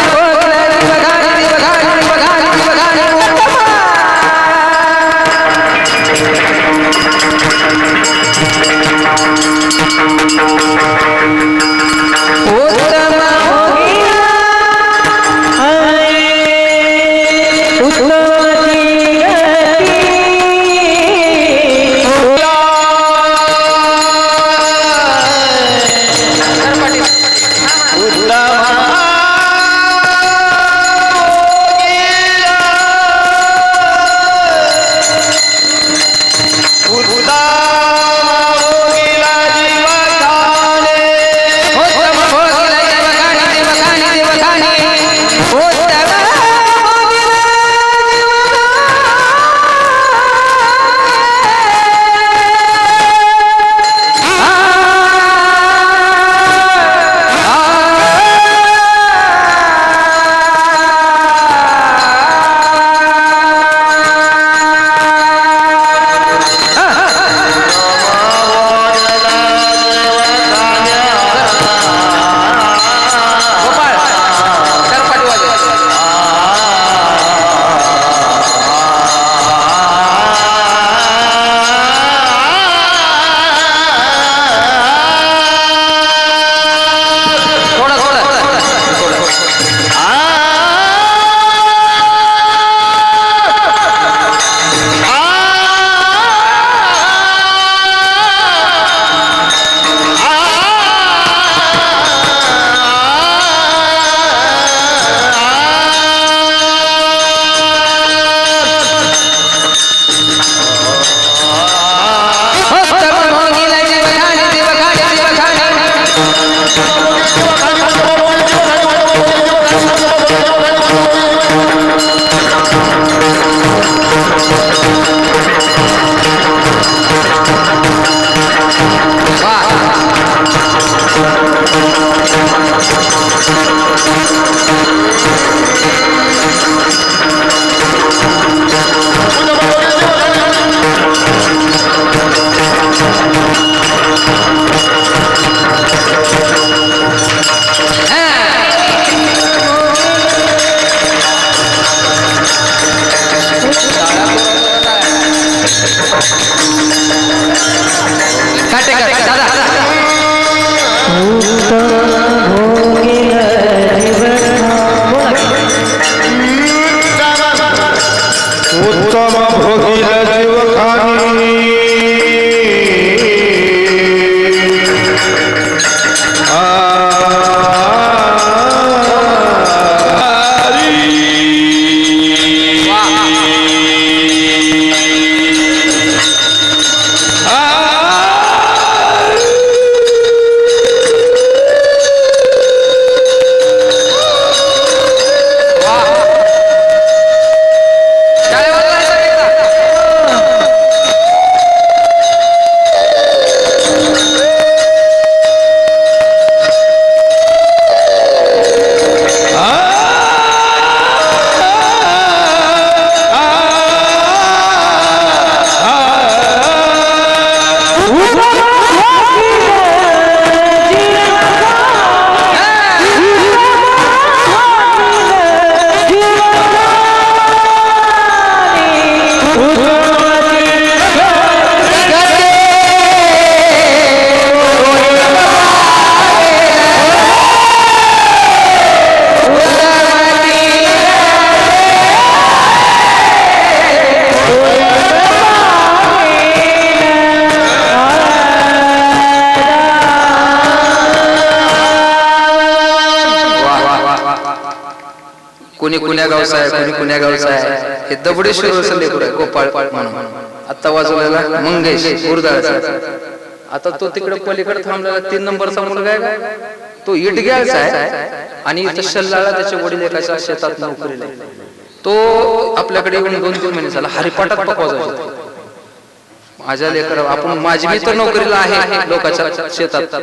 कोणी कुण्या गावचा आहे, कोणी कुण्या गावचा आहे. हे दबडेश्वर लेकरू आहे गोपाळ म्हणून. आता वाजवलेला मंगेश गुरदाळचा. आता तो तिकडे पलीकडे थांबलेला 3 नंबरचा मुलगा आहे, तो इटग्याचा आहे आणि इथं शल्लाला त्याचे वडील एकाच्या शेतात नोकरीला आहे. तो आपल्याकडे येऊन 2-3 महिने झाला हरिपाठात पकवायचा. माझ्या लेकरा आपण माझी मी तर नोकरीला आहे लोकांच्या शेतात,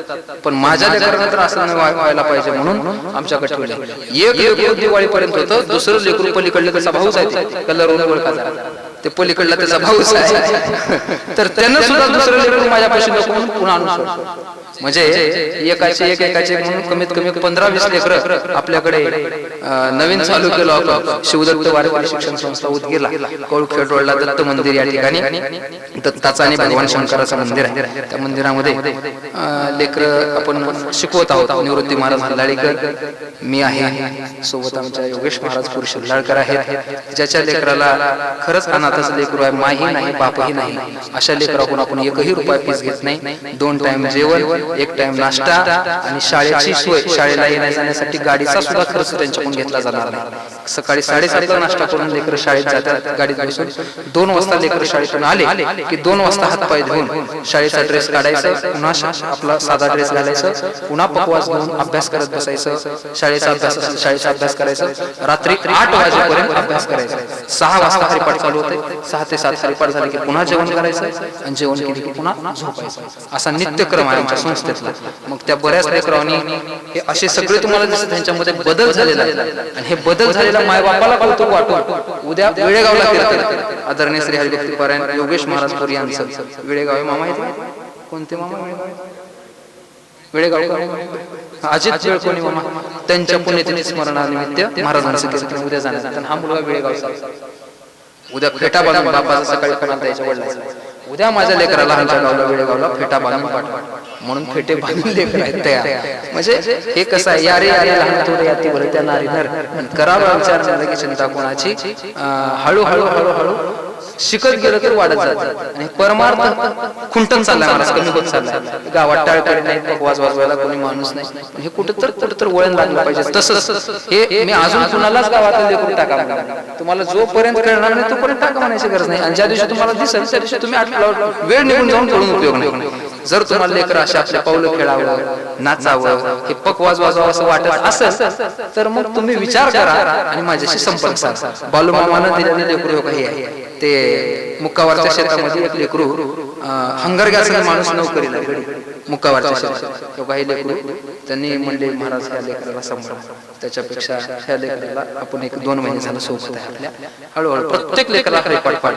पण माझ्या लेकरांना तर असं नाही व्हायला पाहिजे म्हणून आमच्याकडे ठेवले. एक लेकरू दिवाळीपर्यंत होतं, दुसरं लेकरू पलीकडलं त्याचा भाऊच आहे, कलर ओळखायचा ते पलीकडला त्याचा भाऊच आहे. तर त्यानं सुद्धा दुसरं लेकरू माझ्यापाशी नको म्हणून पुन्हा आणून सोडलं. म्हणजे एकाचे म्हणून कमीत कमी 15-20 लेकरं आपल्याकडे नवीन चालू केलं आपण. शिवदत्त वारकरी शिक्षण संस्था उदगीरला कौळखेड रोडला दत्त मंदिर या ठिकाणी दत्ताचं आणि भगवान शंकराचं मंदिर आहे. त्या मंदिरामध्ये लेकरं आपण शिकवत आहोत. निवृत्ती महाराज हल्लाळीकर, मी आहे, सोबत आमच्या योगेश महाराज पुरुष हल्लाळकर आहेत. ज्याच्या लेकराला खरंच अनाथाचं लेकरू आहे, माही नाही बापही नाही, अशा लेकराकडून आपण 1ही रुपया फीस घेत नाही. 2 टाइम जेवण, 1 टाइम नाश्ता आणि शाळेची सोय, शाळेला येण्या जाण्यासाठी गाडीचा सुद्धा खर्च त्यांच्याकडून घेतला जाणार नाही. सकाळी 7:30ला नाश्ता करून लेकरं शाळेत जातात गाडीत बसून. 2 वाजता लेकरं शाळेतून आले की 2 वाजता हातपाय धुवून शाळेचा ड्रेस काढायचं, पुन्हा आपला साधा ड्रेस घालायचं, पुन्हा पकवास घेऊन अभ्यास करत बसायचं. शाळेचा अभ्यास करायचं. रात्री 8 वाजेपर्यंत अभ्यास करायचा. 6 वाजता हरिपाठ चालू होते. 6 ते 7 हरिपाठ झाले की पुन्हा जेवण करायचं आणि जेवण केले की पुन्हा झोपायचं. असा नित्यक्रम आहे आमच्या संस्थेतला. मग त्या बऱ्याच लेकरांनी हे असे सगळे तुम्हाला दिसत त्यांच्यामध्ये बदल झालेला आहे. आणि हे बदल झालेला मायबापाला कौतुक वाटून उद्या वेळेगावला केलं. आदरणीय श्री हरिभक्ती परायण योगेश महाराज पुरी यांचं वेळेगाव आहे. मामा आहेत कोणते मामा? वेळेगाव अजित वेळकोणी मामा. त्यांच्या पुण्यतिथी स्मरणानिमित्त महाराजांचं कीर्तन उद्या जाणार. हा मुलगा वेळेगावचा. उद्या फेटा बांधून बापाचा सकाळी कोणाला द्यायच्या वडिलांचा. उद्या माझ्या लेकराला आमच्या गावला वेळेगावला फेटा बांधून पाठवा म्हणून फेटे बांधून लेकर आहेत तयार. म्हणजे हे कसं आहे, यारे यारे लहान थोडे याती बरं त्या नारी नर करावा विचार झाला की चिंता कोणाची. हळूहळू हळूहळू शिकत गेलं तर वाढत जात आणि परमार्थ खुंटून चाललाय, महाराज कमी होत चाललाय. गावात टाळकडे नाही, पकवाज वाजवायला कोणी माणूस नाही. हे कुठं तर वळण लागलं पाहिजे. तसंच हे मी अजून कुणालाच गावातलं लेकरून टाका, तुम्हाला जोपर्यंत कळणार नाही तोपर्यंत टाका म्हणायची गरज नाही. आणि ज्या दिवशी तुम्हाला दिसेल त्या दिवशी तुम्ही वेळ निघून जाऊन पळून उपयोग नाही. जर तुम्हाला लेकर असे आपल्या पावलं खेळावं, नाचावं, हे पकवाज वाजवावं असं वाटत असेल तर मग तुम्ही विचार करा आणि माझ्याशी संपर्क साधा. बालूमामानं दिलेले लेकरू काही आहे ते मुक्कावरच्या शेतामध्ये एक लेकरू हंगरग्याचा माणूस नोकरीला मुक्कावरच्या शेतात काही लेकरू त्यांनी म्हणले महाराज ह्या लेकराला सांभाळा, त्याच्यापेक्षा ह्या लेकराला आपण 1-2 महिने झालं सोबत आहे आपल्या. हळूहळू प्रत्येक लेकराला हरिपाठ पाठ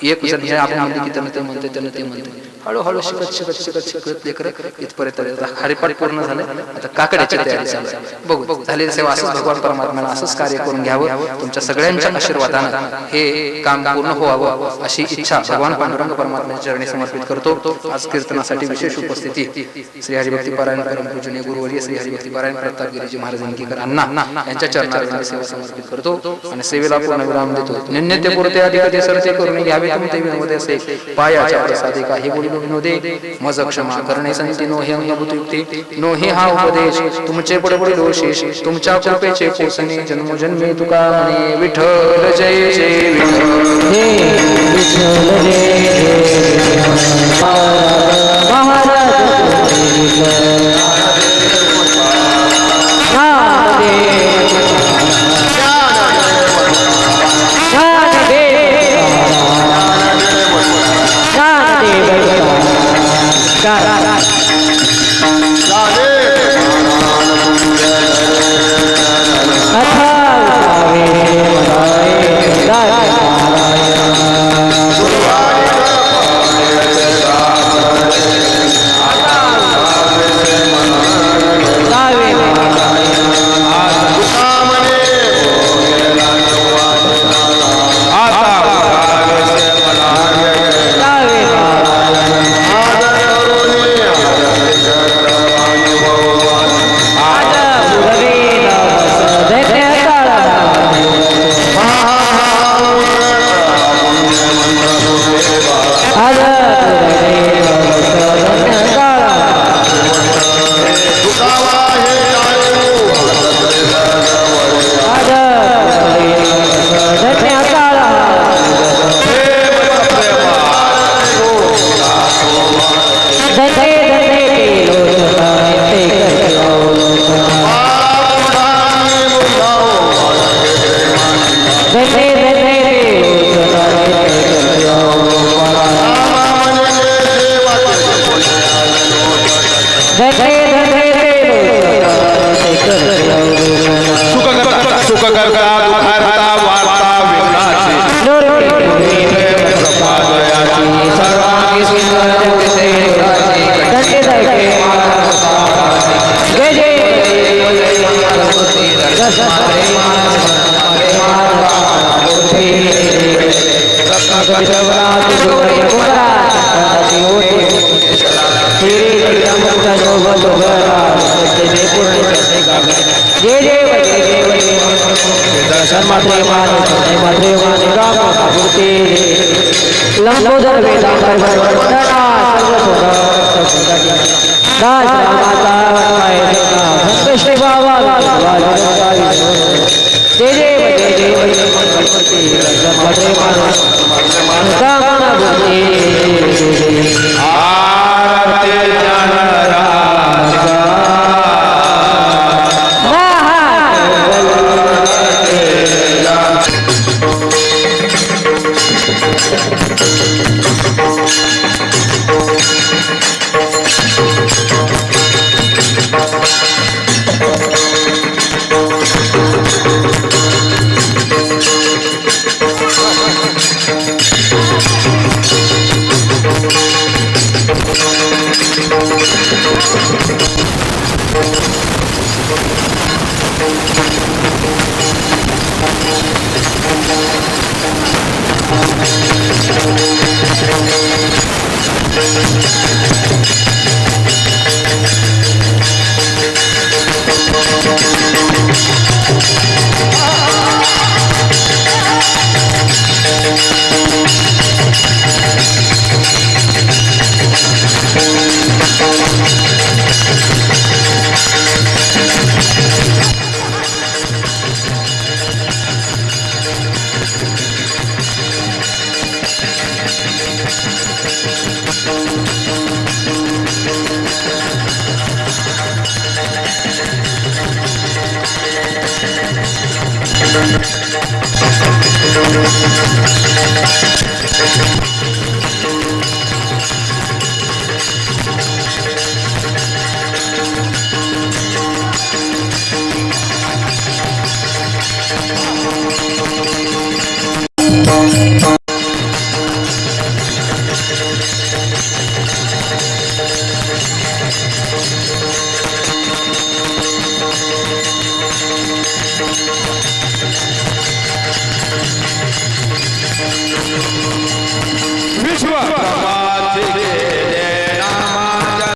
एक जण हे आपण म्हणले की त्यांना ते म्हणते त्यांना ते म्हणते. हळूहळू शिकत लेकर इथपर्यंत हरिपाठ पूर्ण झाले. आता काकड्याची तयारी चालू आहे. बघू झालेली सेवा असंच भगवान परमात्म्यानं असंच कार्य करून घ्यावं. तुमच्या सगळ्यांच्या आशीर्वादानं हे काम पूर्ण व्हावं अशी इच्छा भगवान पांडुरंग परमात्म्याच्या चरणी समर्पित करतो. आज कीर्तनासाठी विशेष उपस्थिती श्री हरिभक्ती परायण परमपूजनीय गुरुवर्य श्री हरिभक्ती परायण प्रताप गिरीजी महाराज निंगेकर अण्णा यांच्या चरणाला सेवा समर्पित करतो आणि सेवेला पूर्ण विराम देतो. निन्यते पुरते अधिक सरते करून घ्यावे तुमते विनोदे असे पायाच्या प्रसादे काही बोली विनोदे मज क्षमा करणे संती नो हे अंगभूतयुक्ती नो हे हा उपदेश तुमचे पडपडी दोषेश तुमच्या कृपेचे पोसणे जन्मोजन्मी तुका म्हणे विठ्ठल जय जय विठ्ठल मन सुख करता दुःखहर्ता वार्ता विघ्नाची कृपा दयाची सर्वांगी सुंदर जगते राजी जय जय लंबोदर वेदांतर वंदना दास रामाचा संकष्टी बाबा जय जय मंगलमूर्ती कामना